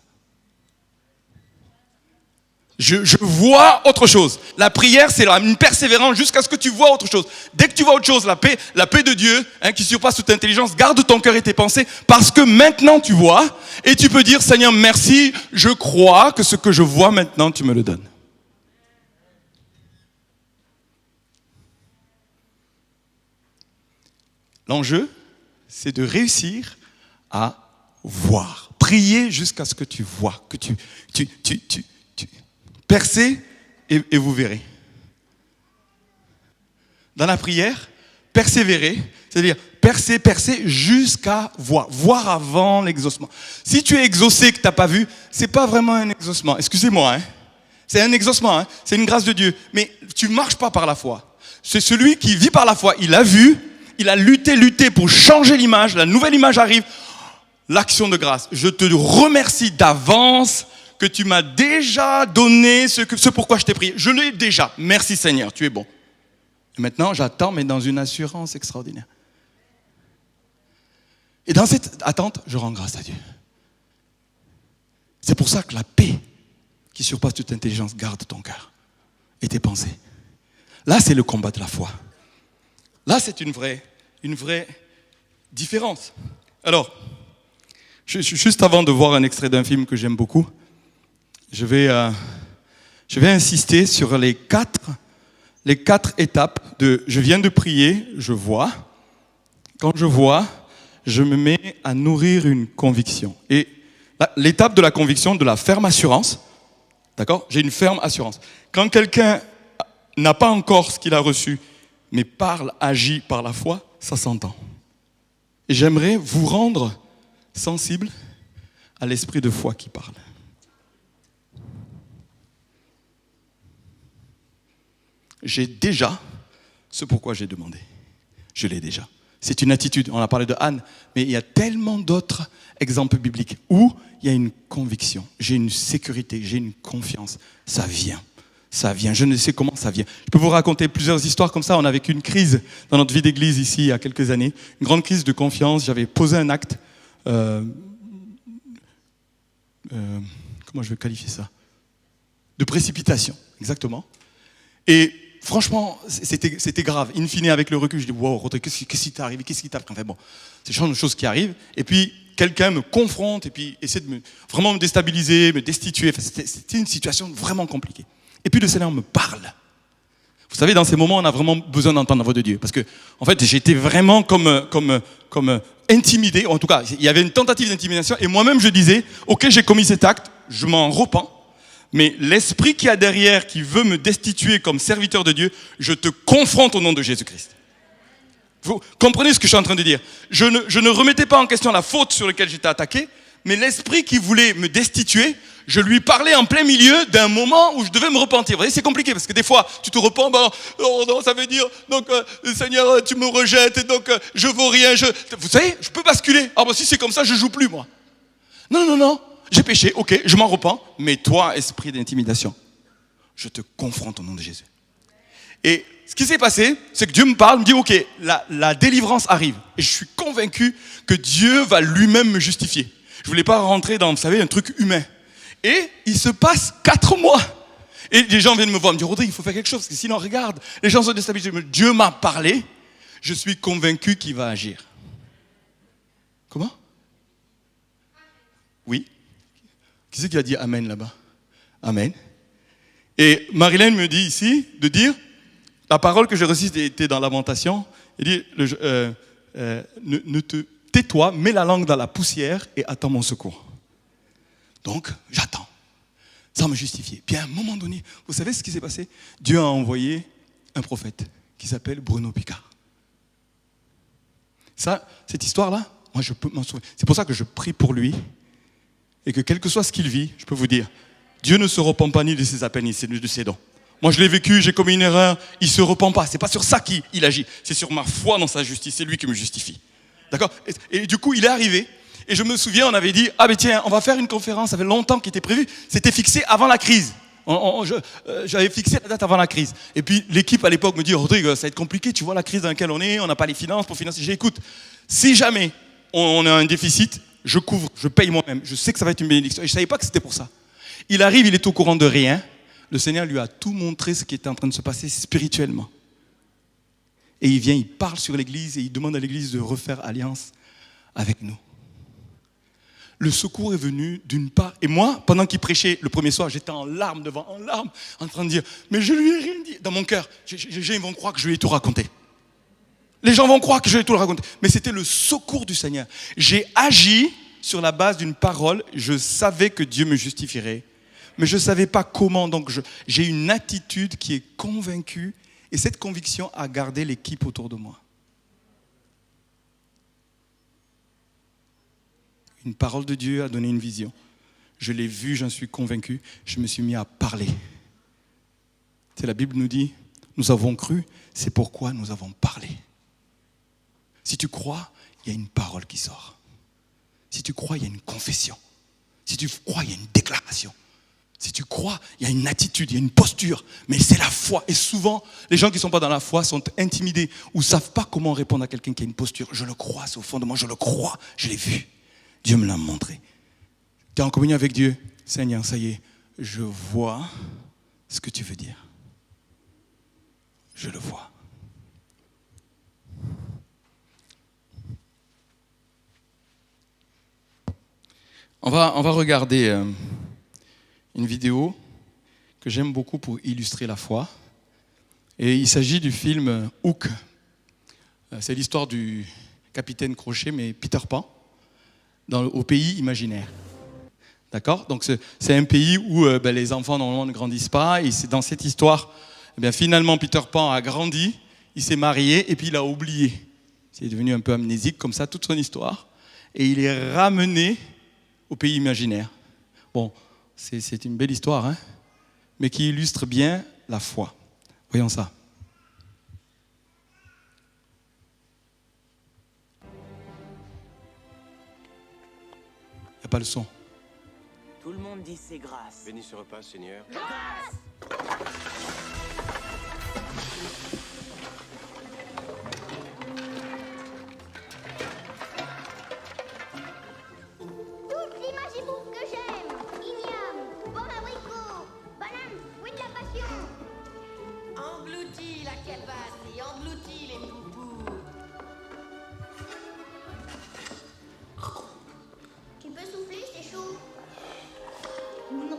Je vois autre chose. La prière, c'est une persévérance jusqu'à ce que tu vois autre chose. Dès que tu vois autre chose, la paix de Dieu, qui surpasse toute intelligence, garde ton cœur et tes pensées, parce que maintenant tu vois, et tu peux dire, Seigneur, merci, je crois que ce que je vois maintenant, tu me le donnes. L'enjeu, c'est de réussir à voir. Prier jusqu'à ce que tu vois, que tu percez et vous verrez. Dans la prière, persévérer, c'est-à-dire percer jusqu'à voir. Voir avant l'exaucement. Si tu es exaucé que tu n'as pas vu, ce n'est pas vraiment un exaucement. Excusez-moi, c'est un exaucement, c'est une grâce de Dieu. Mais tu ne marches pas par la foi. C'est celui qui vit par la foi. Il a vu, il a lutté pour changer l'image. La nouvelle image arrive. L'action de grâce. Je te remercie d'avance que tu m'as déjà donné ce pourquoi je t'ai prié. Je l'ai déjà. Merci Seigneur, tu es bon. Et maintenant, j'attends, mais dans une assurance extraordinaire. Et dans cette attente, je rends grâce à Dieu. C'est pour ça que la paix qui surpasse toute intelligence garde ton cœur et tes pensées. Là, c'est le combat de la foi. Là, c'est une vraie différence. Alors, juste avant de voir un extrait d'un film que j'aime beaucoup, je vais insister sur les quatre étapes de je viens de prier, je vois. Quand je vois, je me mets à nourrir une conviction. Et l'étape de la conviction, de la ferme assurance, d'accord? J'ai une ferme assurance. Quand quelqu'un n'a pas encore ce qu'il a reçu, mais parle, agit par la foi, ça s'entend. Et j'aimerais vous rendre sensible à l'esprit de foi qui parle. J'ai déjà ce pourquoi j'ai demandé. Je l'ai déjà. C'est une attitude. On a parlé de Anne, mais il y a tellement d'autres exemples bibliques où il y a une conviction, j'ai une sécurité, j'ai une confiance. Ça vient. Ça vient. Je ne sais comment ça vient. Je peux vous raconter plusieurs histoires comme ça. On a vécu une crise dans notre vie d'église ici il y a quelques années. Une grande crise de confiance. J'avais posé un acte. Comment je vais qualifier ça? De précipitation, exactement. Et franchement, c'était grave. In fine, avec le recul, je dis, wow, Rodrigue, qu'est-ce qui t'est arrivé? Qu'est-ce qui t'a pris? Enfin bon, c'est le genre de choses qui arrivent. Et puis, quelqu'un me confronte et puis essaie de vraiment me déstabiliser, me destituer. Enfin, c'était une situation vraiment compliquée. Et puis, le Seigneur me parle. Vous savez, dans ces moments, on a vraiment besoin d'entendre la voix de Dieu. Parce que, en fait, j'étais vraiment comme intimidé. En tout cas, il y avait une tentative d'intimidation. Et moi-même, je disais, OK, j'ai commis cet acte, je m'en repens. Mais l'esprit qui a derrière, qui veut me destituer comme serviteur de Dieu, je te confronte au nom de Jésus-Christ. Vous comprenez ce que je suis en train de dire? Je ne remettais pas en question la faute sur laquelle j'étais attaqué, mais l'esprit qui voulait me destituer, je lui parlais en plein milieu d'un moment où je devais me repentir. Vous voyez, c'est compliqué parce que des fois, tu te repens, oh non, ça veut dire, donc, Seigneur, tu me rejettes, donc, je vaux rien. Vous savez, je peux basculer. Ah, si c'est comme ça, je joue plus, moi. Non, j'ai péché, ok, je m'en repens, mais toi, esprit d'intimidation, je te confronte au nom de Jésus. Et ce qui s'est passé, c'est que Dieu me parle, me dit, ok, la délivrance arrive. Et je suis convaincu que Dieu va lui-même me justifier. Je voulais pas rentrer dans, vous savez, un truc humain. Et il se passe 4 mois. Et les gens viennent me voir, me dire, Rodrigue, il faut faire quelque chose, parce que sinon, regarde, les gens sont déstabilisés. Dieu m'a parlé, je suis convaincu qu'il va agir. Comment? Oui. Qui c'est qui a dit Amen là-bas? Amen. Et Marilyn me dit ici de dire, la parole que j'ai reçue était dans Lamentation, il dit, ne te tais-toi, mets la langue dans la poussière et attends mon secours. Donc, j'attends, sans me justifier. Puis à un moment donné, vous savez ce qui s'est passé? Dieu a envoyé un prophète qui s'appelle Bruno Picard. Ça, cette histoire-là, moi je peux m'en souvenir. C'est pour ça que je prie pour lui. Et que quel que soit ce qu'il vit, je peux vous dire, Dieu ne se repent pas ni de ses appels ni de ses dons. Moi, je l'ai vécu, j'ai commis une erreur, il ne se repent pas. Ce n'est pas sur ça qu'il agit, c'est sur ma foi dans sa justice, c'est lui qui me justifie. D'accord? Et du coup, il est arrivé, et je me souviens, on avait dit, ah ben tiens, on va faire une conférence, ça fait longtemps qu'il était prévu, c'était fixé avant la crise. J'avais fixé la date avant la crise. Et puis, l'équipe à l'époque me dit, Rodrigue, ça va être compliqué, tu vois la crise dans laquelle on est, on n'a pas les finances pour financer. J'ai dit, écoute, si jamais on a un déficit, je couvre, je paye moi-même. Je sais que ça va être une bénédiction. Et je ne savais pas que c'était pour ça. Il arrive, il est au courant de rien. Le Seigneur lui a tout montré ce qui était en train de se passer spirituellement. Et il vient, il parle sur l'église et il demande à l'église de refaire alliance avec nous. Le secours est venu d'une part. Et moi, pendant qu'il prêchait le premier soir, j'étais en larmes en train de dire, mais je lui ai rien dit. Dans mon cœur, les gens vont croire que je lui ai tout raconté. Les gens vont croire que je vais tout le raconter. Mais c'était le secours du Seigneur. J'ai agi sur la base d'une parole. Je savais que Dieu me justifierait. Mais je ne savais pas comment. Donc j'ai une attitude qui est convaincue. Et cette conviction a gardé l'équipe autour de moi. Une parole de Dieu a donné une vision. Je l'ai vue, j'en suis convaincu. Je me suis mis à parler. C'est la Bible nous dit, nous avons cru, c'est pourquoi nous avons parlé. Si tu crois, il y a une parole qui sort. Si tu crois, il y a une confession. Si tu crois, il y a une déclaration. Si tu crois, il y a une attitude, il y a une posture. Mais c'est la foi. Et souvent, les gens qui ne sont pas dans la foi sont intimidés ou ne savent pas comment répondre à quelqu'un qui a une posture. Je le crois, c'est au fond de moi, je le crois, je l'ai vu. Dieu me l'a montré. Tu es en communion avec Dieu. Seigneur, ça y est, je vois ce que tu veux dire. Je le vois. On va regarder une vidéo que j'aime beaucoup pour illustrer la foi. Et il s'agit du film Hook. C'est l'histoire du capitaine Crochet, mais Peter Pan, au pays imaginaire. D'accord? Donc c'est un pays où les enfants normalement ne grandissent pas. Et c'est dans cette histoire, finalement Peter Pan a grandi, il s'est marié et puis il a oublié. Il est devenu un peu amnésique comme ça, toute son histoire. Et il est ramené au pays imaginaire. Bon, c'est une belle histoire, hein, mais qui illustre bien la foi. Voyons ça. pas le son. Tout le monde dit c'est grâce. Béni ce repas, Seigneur. Toutes les magiboufs que j'aime. Igname, pomme abricot, banane, fruit de la passion. Engloutis la cabasse et engloutis les poupous. Tu peux souffler, c'est chaud. Non.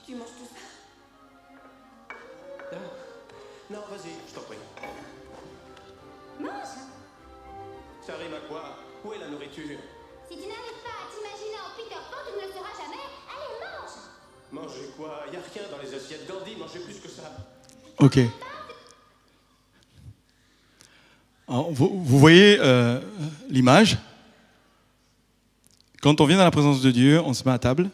Tu manges tout ça? Non, vas-y, je t'en prie. Mange. Ça rime à quoi? Où est la nourriture? Si tu n'arrives pas à t'imaginer en Peter Pan, tu ne le seras jamais. Allez, mange. Manger quoi? Y a rien dans les assiettes. Gandhi, mangez plus que ça. Ok. Alors, vous voyez l'image. Quand on vient dans la présence de Dieu, on se met à table.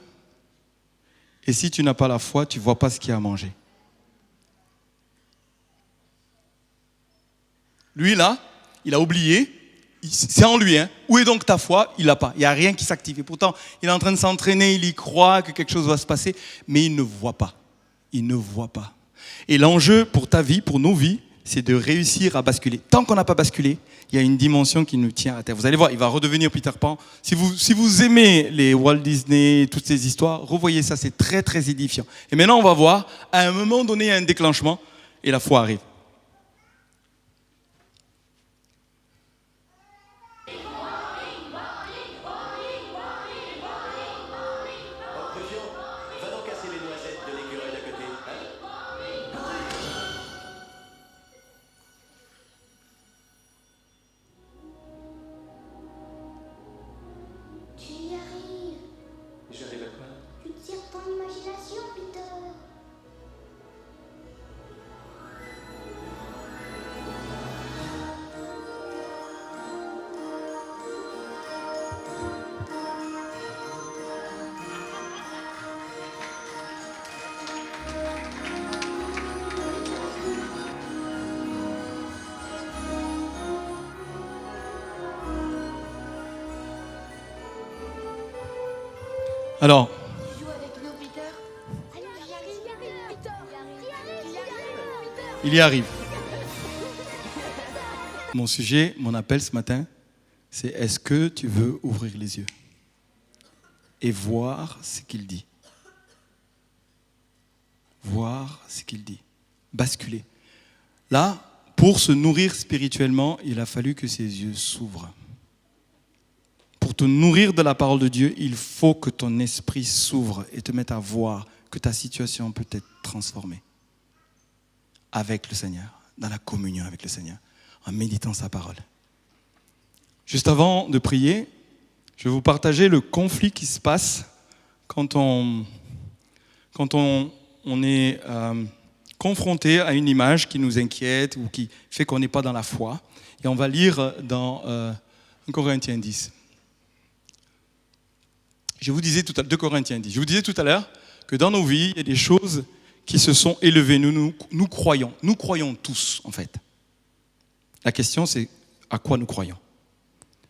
Et si tu n'as pas la foi, tu ne vois pas ce qu'il y a à manger. Lui, là, il a oublié. C'est en lui. Hein. Où est donc ta foi? Il l'a pas. Il n'y a rien qui s'active. Et pourtant, il est en train de s'entraîner, il y croit que quelque chose va se passer, mais il ne voit pas. Il ne voit pas. Et l'enjeu pour ta vie, pour nos vies, c'est de réussir à basculer. Tant qu'on n'a pas basculé, il y a une dimension qui nous tient à terre. Vous allez voir, il va redevenir Peter Pan. Si vous aimez les Walt Disney, toutes ces histoires, revoyez ça, c'est très très édifiant. Et maintenant, on va voir, à un moment donné, il y a un déclenchement, et la foi arrive. Oh, Crusion, va donc casser les noisettes de l'écureuil d'à côté. Hein? Tu y arrives. J'arrive à quoi? Tu tires ton imagination, Peter. Alors, Tu joues avec nous, Peter? Allez, y arrive, Peter. il y arrive. Mon sujet, mon appel ce matin, c'est est-ce que tu veux ouvrir les yeux et voir ce qu'il dit? Voir ce qu'il dit. Basculer. Là, pour se nourrir spirituellement, il a fallu que ses yeux s'ouvrent. Pour te nourrir de la parole de Dieu, il faut que ton esprit s'ouvre et te mette à voir que ta situation peut être transformée avec le Seigneur, dans la communion avec le Seigneur, en méditant sa parole. Juste avant de prier, je vais vous partager le conflit qui se passe quand on est confronté à une image qui nous inquiète ou qui fait qu'on n'est pas dans la foi. Et on va lire dans 1 Corinthiens 10. Je vous disais tout à l'heure, 2 Corinthiens 10. Je vous disais tout à l'heure que dans nos vies, il y a des choses qui se sont élevées. Nous croyons tous, en fait. La question, c'est à quoi nous croyons?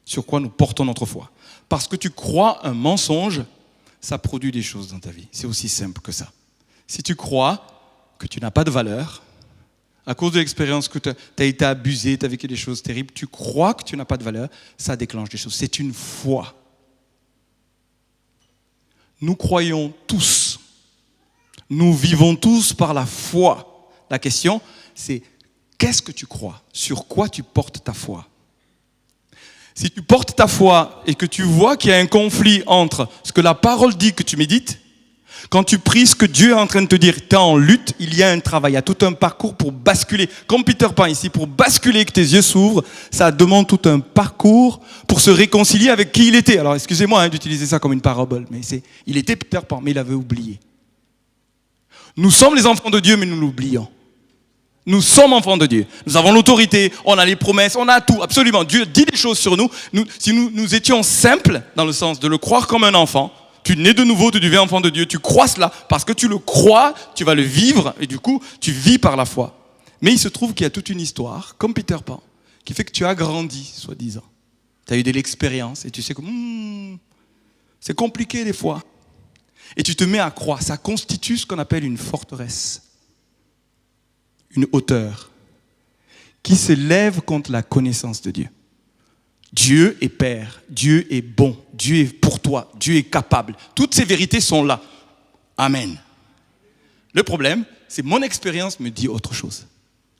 Sur quoi nous portons notre foi? Parce que tu crois un mensonge, ça produit des choses dans ta vie. C'est aussi simple que ça. Si tu crois que tu n'as pas de valeur, à cause de l'expérience que tu as été abusé, tu as vécu des choses terribles, tu crois que tu n'as pas de valeur, ça déclenche des choses. C'est une foi. Nous croyons tous. Nous vivons tous par la foi. La question, c'est qu'est-ce que tu crois? Sur quoi tu portes ta foi? Si tu portes ta foi et que tu vois qu'il y a un conflit entre ce que la parole dit que tu médites, Quand tu pries ce que Dieu est en train de te dire, tu es en lutte, il y a un travail, il y a tout un parcours pour basculer. Comme Peter Pan ici, pour basculer, que tes yeux s'ouvrent, ça demande tout un parcours pour se réconcilier avec qui il était. Alors excusez-moi d'utiliser ça comme une parabole, mais il était Peter Pan, mais il avait oublié. Nous sommes les enfants de Dieu, mais nous l'oublions. Nous sommes enfants de Dieu. Nous avons l'autorité, on a les promesses, on a tout, absolument. Dieu dit des choses sur nous. Si nous étions simples, dans le sens de le croire comme un enfant, tu nais de nouveau, tu deviens enfant de Dieu, tu crois cela, parce que tu le crois, tu vas le vivre, et du coup, tu vis par la foi. Mais il se trouve qu'il y a toute une histoire, comme Peter Pan, qui fait que tu as grandi, soi-disant. Tu as eu de l'expérience, et tu sais que c'est compliqué des fois. Et tu te mets à croire, ça constitue ce qu'on appelle une forteresse, une hauteur, qui s'élève contre la connaissance de Dieu. Dieu est Père, Dieu est bon, Dieu est pour toi, Dieu est capable. Toutes ces vérités sont là. Amen. Le problème, c'est mon expérience me dit autre chose.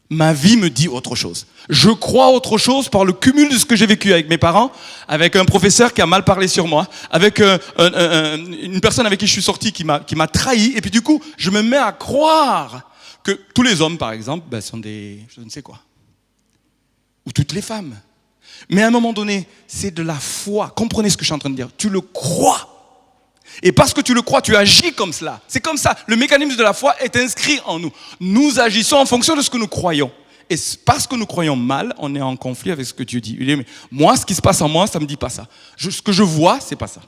Ma vie me dit autre chose. Je crois autre chose par le cumul de ce que j'ai vécu avec mes parents, avec un professeur qui a mal parlé sur moi, avec une personne avec qui je suis sorti qui m'a trahi, et puis du coup, je me mets à croire que tous les hommes, par exemple, sont des je ne sais quoi. Ou toutes les femmes. Mais à un moment donné, c'est de la foi. Comprenez ce que je suis en train de dire. Tu le crois. Et parce que tu le crois, tu agis comme cela. C'est comme ça. Le mécanisme de la foi est inscrit en nous. Nous agissons en fonction de ce que nous croyons. Et parce que nous croyons mal, on est en conflit avec ce que Dieu dit. Il dit, mais moi, ce qui se passe en moi, ça ne me dit pas ça. Ce que je vois, ce n'est pas ça.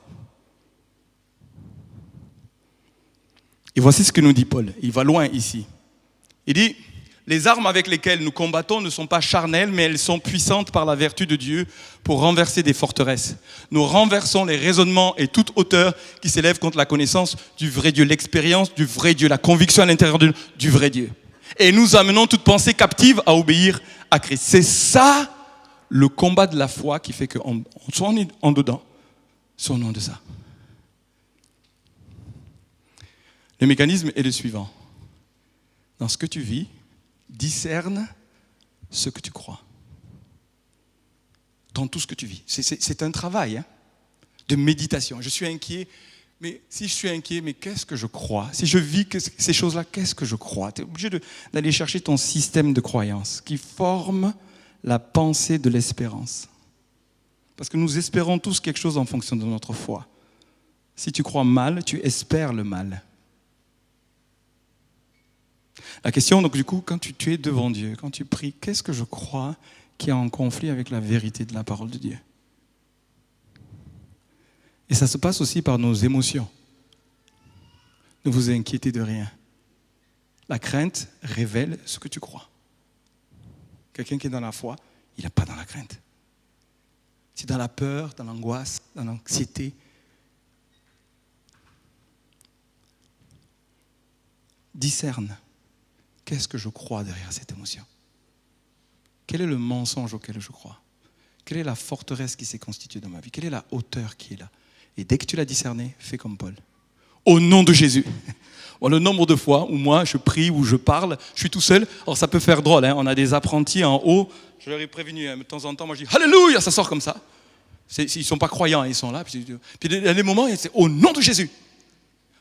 Et voici ce que nous dit Paul. Il va loin ici. Il dit... Les armes avec lesquelles nous combattons ne sont pas charnelles, mais elles sont puissantes par la vertu de Dieu pour renverser des forteresses. Nous renversons les raisonnements et toute hauteur qui s'élève contre la connaissance du vrai Dieu, l'expérience du vrai Dieu, la conviction à l'intérieur du vrai Dieu. Et nous amenons toute pensée captive à obéir à Christ. C'est ça le combat de la foi qui fait qu'on soit en dedans, soit au nom de ça. Le mécanisme est le suivant. Dans ce que tu vis, discerne ce que tu crois. Dans tout ce que tu vis. C'est un travail de méditation. Je suis inquiet, mais si je suis inquiet, mais qu'est-ce que je crois? Si je vis ces choses-là, qu'est-ce que je crois? Tu es obligé d'aller chercher ton système de croyance qui forme la pensée de l'espérance. Parce que nous espérons tous quelque chose en fonction de notre foi. Si tu crois mal, tu espères le mal. La question, donc du coup, quand tu es devant Dieu, quand tu pries, qu'est-ce que je crois qui est en conflit avec la vérité de la parole de Dieu? Et ça se passe aussi par nos émotions. Ne vous inquiétez de rien. La crainte révèle ce que tu crois. Quelqu'un qui est dans la foi, il n'est pas dans la crainte. C'est dans la peur, dans l'angoisse, dans l'anxiété. Discerne. Qu'est-ce que je crois derrière cette émotion? Quel est le mensonge auquel je crois? Quelle est la forteresse qui s'est constituée dans ma vie? Quelle est la hauteur qui est là? Et dès que tu l'as discerné, fais comme Paul. Au nom de Jésus. Bon, le nombre de fois où moi je prie, où je parle, je suis tout seul. Alors ça peut faire drôle, on a des apprentis en haut. Je leur ai prévenu, de temps en temps, moi je dis Alléluia, ça sort comme ça. Ils ne sont pas croyants, ils sont là. Puis il y a des moments, c'est au nom de Jésus.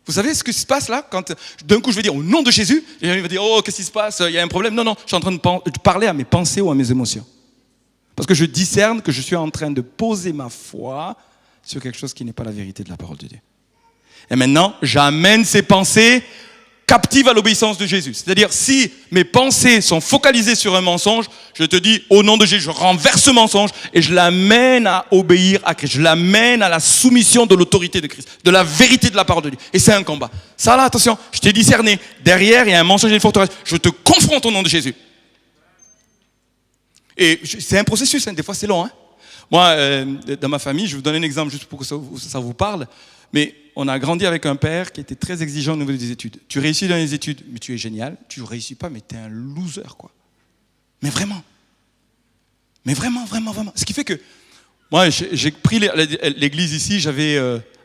Vous savez ce qui se passe là? Quand d'un coup je vais dire au nom de Jésus, et il va dire oh qu'est-ce qui se passe? Il y a un problème. Non, je suis en train de parler à mes pensées ou à mes émotions. Parce que je discerne que je suis en train de poser ma foi sur quelque chose qui n'est pas la vérité de la parole de Dieu. Et maintenant, j'amène ces pensées captives à l'obéissance de Jésus. C'est-à-dire, si mes pensées sont focalisées sur un mensonge, je te dis, au nom de Jésus, je renverse ce mensonge et je l'amène à obéir à Christ. Je l'amène à la soumission de l'autorité de Christ, de la vérité de la parole de Dieu. Et c'est un combat. Ça là, attention, je t'ai discerné. Derrière, il y a un mensonge et une forteresse. Je te confronte au nom de Jésus. Et c'est un processus, des fois c'est long. Moi, dans ma famille, je vous donne un exemple juste pour que ça vous parle, mais on a grandi avec un père qui était très exigeant au niveau des études. Tu réussis dans les études, mais tu es génial. Tu ne réussis pas, mais tu es un loser, quoi. Mais vraiment. Mais vraiment, vraiment, vraiment. Ce qui fait que, moi, j'ai pris l'église ici, j'avais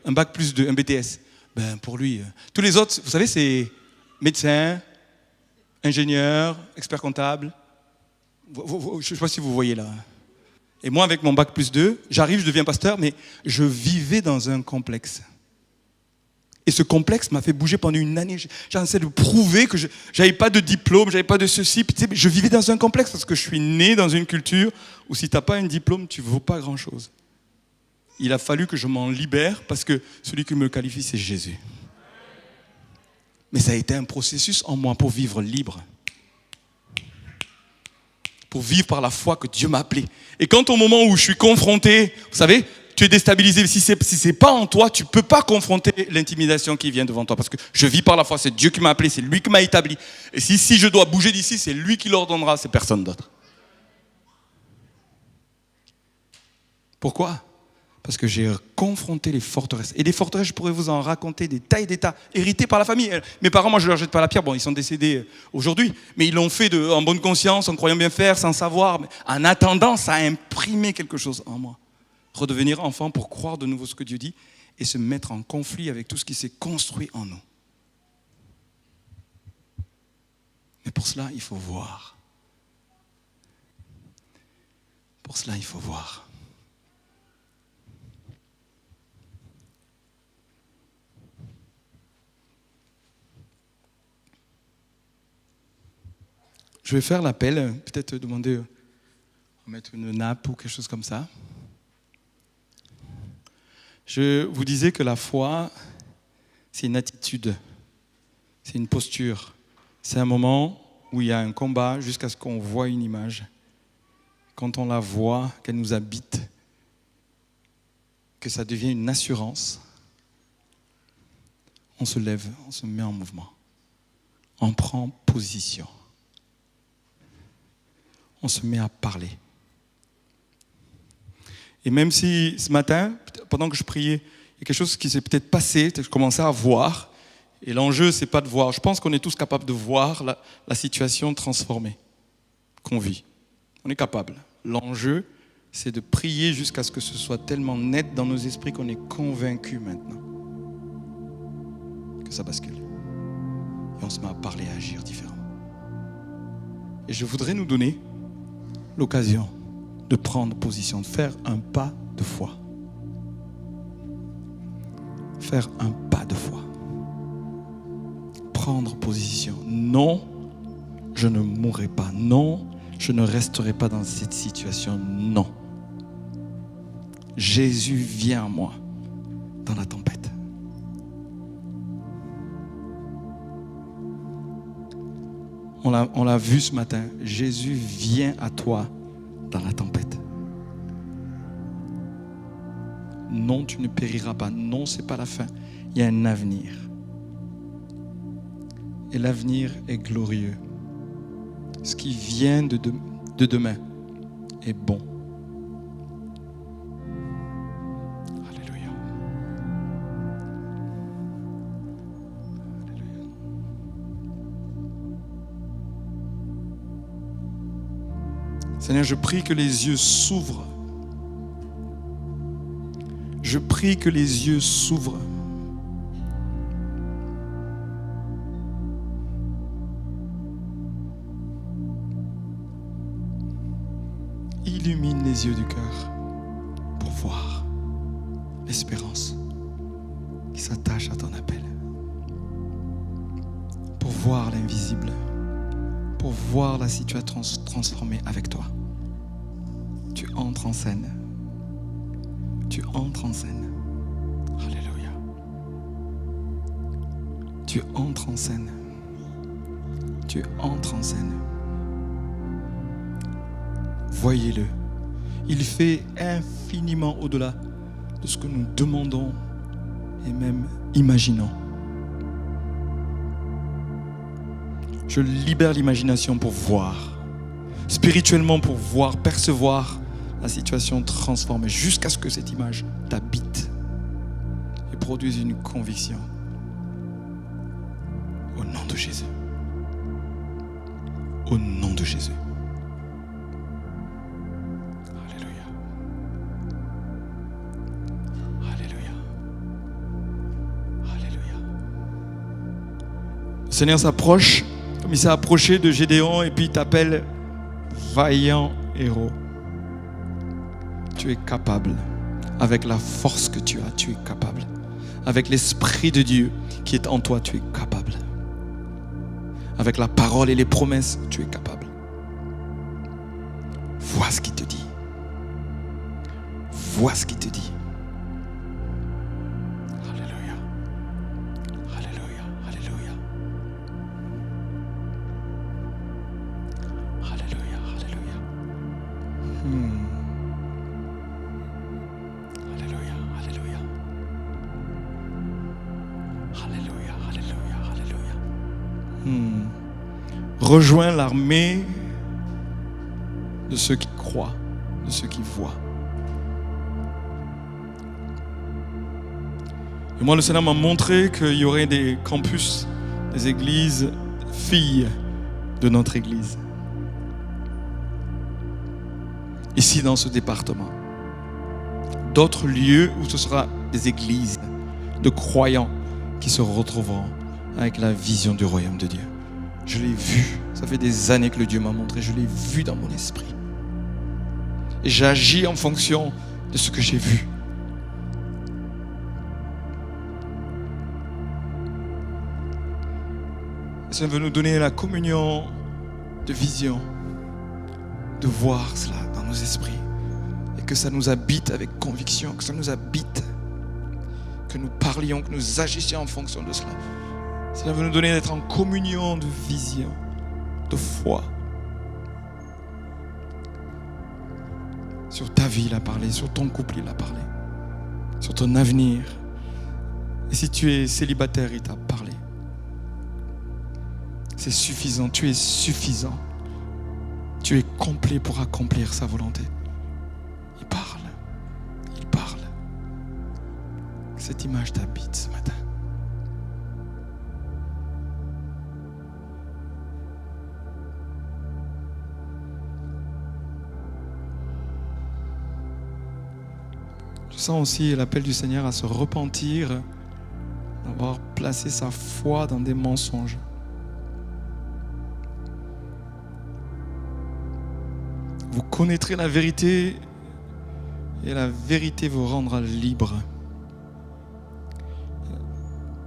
un bac plus 2, un BTS. Ben, pour lui, tous les autres, vous savez, c'est médecin, ingénieur, expert comptable. Je ne sais pas si vous voyez là. Et moi, avec mon bac plus 2, j'arrive, je deviens pasteur, mais je vivais dans un complexe. Et ce complexe m'a fait bouger pendant une année. J'ai essayé de prouver que je n'avais pas de diplôme, je n'avais pas de ceci. Tu sais, je vivais dans un complexe parce que je suis né dans une culture où si tu n'as pas un diplôme, tu ne vaux pas grand-chose. Il a fallu que je m'en libère parce que celui qui me qualifie, c'est Jésus. Mais ça a été un processus en moi pour vivre libre. Pour vivre par la foi que Dieu m'a appelé. Et quand au moment où je suis confronté, vous savez, tu es déstabilisé. Si c'est pas en toi, tu ne peux pas confronter l'intimidation qui vient devant toi. Parce que je vis par la foi, c'est Dieu qui m'a appelé, c'est lui qui m'a établi. Et si je dois bouger d'ici, c'est lui qui l'ordonnera, c'est personne d'autre. Pourquoi ? Parce que j'ai confronté les forteresses. Et des forteresses, je pourrais vous en raconter des tas et des tas, héritées par la famille. Mes parents, moi, je ne leur jette pas la pierre. Bon, ils sont décédés aujourd'hui. Mais ils l'ont fait en bonne conscience, en croyant bien faire, sans savoir. Mais en attendant, ça a imprimé quelque chose en moi. Redevenir enfant pour croire de nouveau ce que Dieu dit et se mettre en conflit avec tout ce qui s'est construit en nous. Mais pour cela, il faut voir. Pour cela, il faut voir. Je vais faire l'appel, peut-être demander à mettre une nappe ou quelque chose comme ça. Je vous disais que la foi, c'est une attitude, c'est une posture. C'est un moment où il y a un combat jusqu'à ce qu'on voit une image. Quand on la voit, qu'elle nous habite, que ça devient une assurance, on se lève, on se met en mouvement, on prend position. On se met à parler. Et même si ce matin, pendant que je priais, il y a quelque chose qui s'est peut-être passé, je commençais à voir, et l'enjeu, c'est pas de voir. Je pense qu'on est tous capables de voir la situation transformée qu'on vit. On est capable. L'enjeu, c'est de prier jusqu'à ce que ce soit tellement net dans nos esprits qu'on est convaincu maintenant que ça bascule. Et on se met à parler, à agir différemment. Et je voudrais nous donner l'occasion de prendre position, de faire un pas de foi. Faire un pas de foi. Prendre position. Non, je ne mourrai pas. Non, je ne resterai pas dans cette situation. Non. Jésus vient à moi dans la tempête. On l'a vu ce matin. Jésus vient à toi dans la tempête. Non, tu ne périras pas. Non, ce n'est pas la fin. Il y a un avenir. Et l'avenir est glorieux. Ce qui vient de demain est bon. Alléluia. Alléluia. Seigneur, je prie que les yeux s'ouvrent. Je prie que les yeux s'ouvrent. Illumine les yeux du cœur pour voir l'espérance qui s'attache à ton appel. Pour voir l'invisible. Pour voir la situation transformée avec toi. Tu entres en scène. Tu entres en scène. Alléluia. Tu entres en scène. Tu entres en scène. Voyez-le. Il fait infiniment au-delà de ce que nous demandons et même imaginons. Je libère l'imagination pour voir, spirituellement pour voir, percevoir la situation transformée jusqu'à ce que cette image t'habite et produise une conviction. Au nom de Jésus. Au nom de Jésus. Alléluia. Alléluia. Alléluia. Le Seigneur s'approche, comme il s'est approché de Gédéon, et puis il t'appelle vaillant héros. Tu es capable. Avec la force que tu as, tu es capable. Avec l'Esprit de Dieu qui est en toi, tu es capable. Avec la parole et les promesses, tu es capable. Vois ce qu'il te dit. Vois ce qu'il te dit. Alléluia. Alléluia. Alléluia. Alléluia. Alléluia. Alléluia. Alléluia. Alléluia. Alléluia. Alléluia. Rejoins l'armée de ceux qui croient, de ceux qui voient. Et moi, le Seigneur m'a montré qu'il y aurait des campus, des églises filles de notre église. Ici, dans ce département. D'autres lieux où ce sera des églises de croyants qui se retrouveront avec la vision du royaume de Dieu. Je l'ai vu. Ça fait des années que le Dieu m'a montré. Je l'ai vu dans mon esprit. Et j'agis en fonction de ce que j'ai vu. Ça veut nous donner la communion de vision, de voir cela dans nos esprits et que ça nous habite avec conviction, que ça nous habite, que nous parlions, que nous agissions en fonction de cela. Ça veut nous donner d'être en communion de vision, de foi. Sur ta vie, il a parlé, sur ton couple, il a parlé, sur ton avenir. Et si tu es célibataire, il t'a parlé. C'est suffisant, tu es suffisant. Tu es complet pour accomplir sa volonté. Il parle. Il parle. Cette image t'habite ce matin. Je sens aussi l'appel du Seigneur à se repentir d'avoir placé sa foi dans des mensonges. Vous connaîtrez la vérité et la vérité vous rendra libre.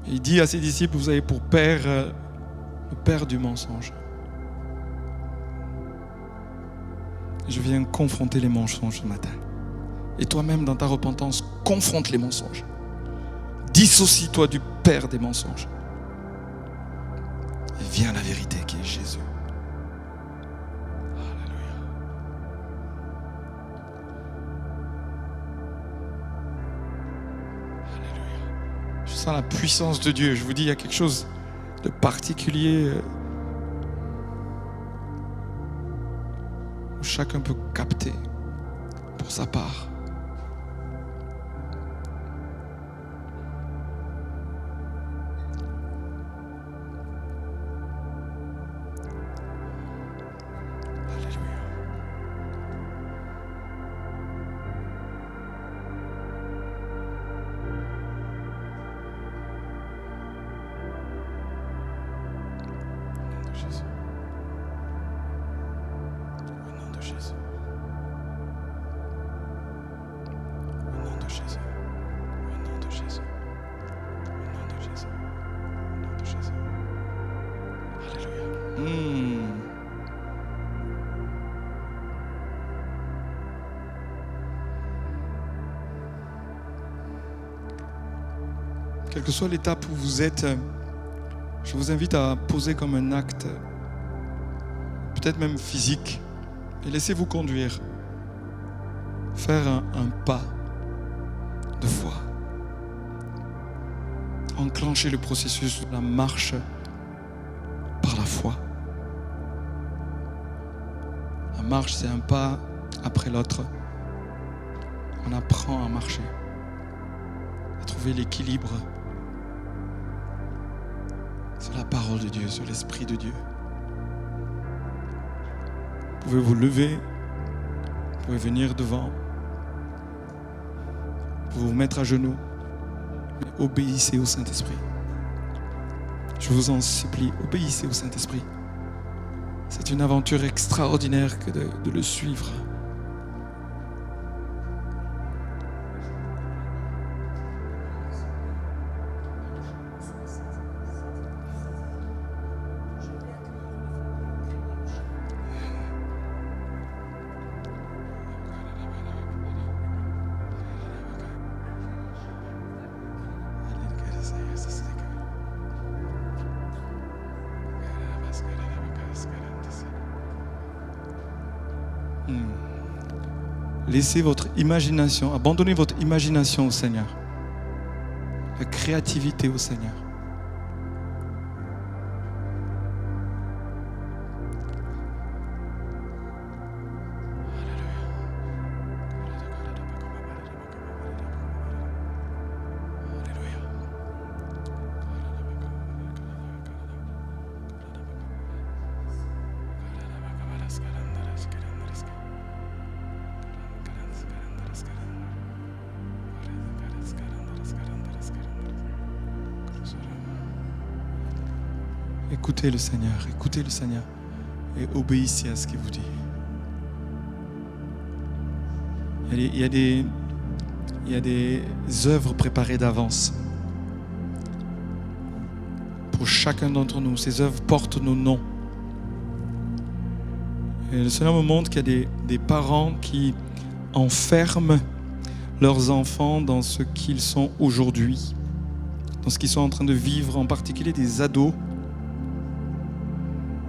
Il dit à ses disciples, vous avez pour père le père du mensonge. Je viens confronter les mensonges ce matin. Et toi-même, dans ta repentance, confronte les mensonges. Dissocie-toi du père des mensonges. Et viens à la vérité qui est Jésus. Je sens la puissance de Dieu. Je vous dis, il y a quelque chose de particulier où chacun peut capter pour sa part. Quelle que soit l'étape où vous êtes, je vous invite à poser comme un acte, peut-être même physique, et laissez-vous conduire. Faire un pas de foi. Enclencher le processus de la marche par la foi. La marche, c'est un pas après l'autre. On apprend à marcher, à trouver l'équilibre sur la parole de Dieu, sur l'Esprit de Dieu. Vous pouvez vous lever, vous pouvez venir devant, vous pouvez vous mettre à genoux, mais obéissez au Saint-Esprit. Je vous en supplie, obéissez au Saint-Esprit. C'est une aventure extraordinaire que de le suivre. Laissez votre imagination, abandonnez votre imagination au Seigneur. La créativité au Seigneur. Écoutez le Seigneur et obéissez à ce qu'il vous dit. Il y a des œuvres préparées d'avance pour chacun d'entre nous. Ces œuvres portent nos noms. Et le Seigneur me montre qu'il y a des parents qui enferment leurs enfants dans ce qu'ils sont aujourd'hui, dans ce qu'ils sont en train de vivre, en particulier des ados.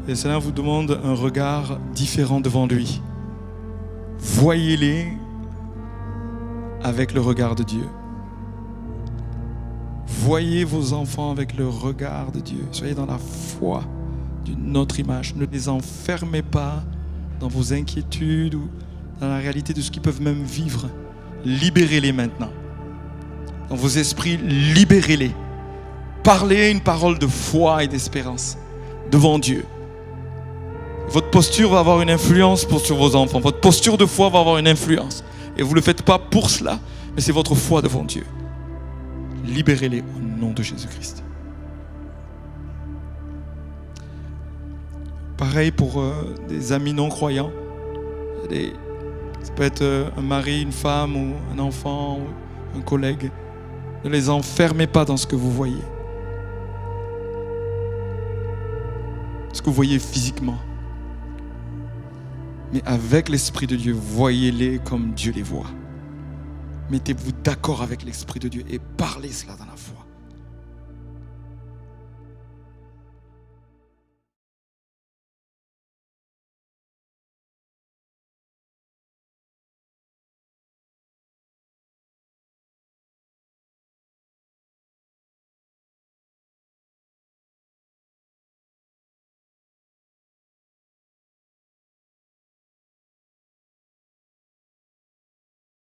Et le Seigneur vous demande un regard différent devant lui. Voyez-les avec le regard de Dieu. Voyez vos enfants avec le regard de Dieu. Soyez dans la foi d'une autre image. Ne les enfermez pas dans vos inquiétudes ou dans la réalité de ce qu'ils peuvent même vivre. Libérez-les maintenant. Dans vos esprits, libérez-les. Parlez une parole de foi et d'espérance devant Dieu. Votre posture va avoir une influence sur vos enfants. Votre posture de foi va avoir une influence. Et vous ne le faites pas pour cela, mais c'est votre foi devant Dieu. Libérez-les au nom de Jésus-Christ. Pareil pour des amis non-croyants. Ça peut être un mari, une femme, ou un enfant, ou un collègue. Ne les enfermez pas dans ce que vous voyez. Ce que vous voyez physiquement. Mais avec l'Esprit de Dieu, voyez-les comme Dieu les voit. Mettez-vous d'accord avec l'Esprit de Dieu et parlez cela dans la foi.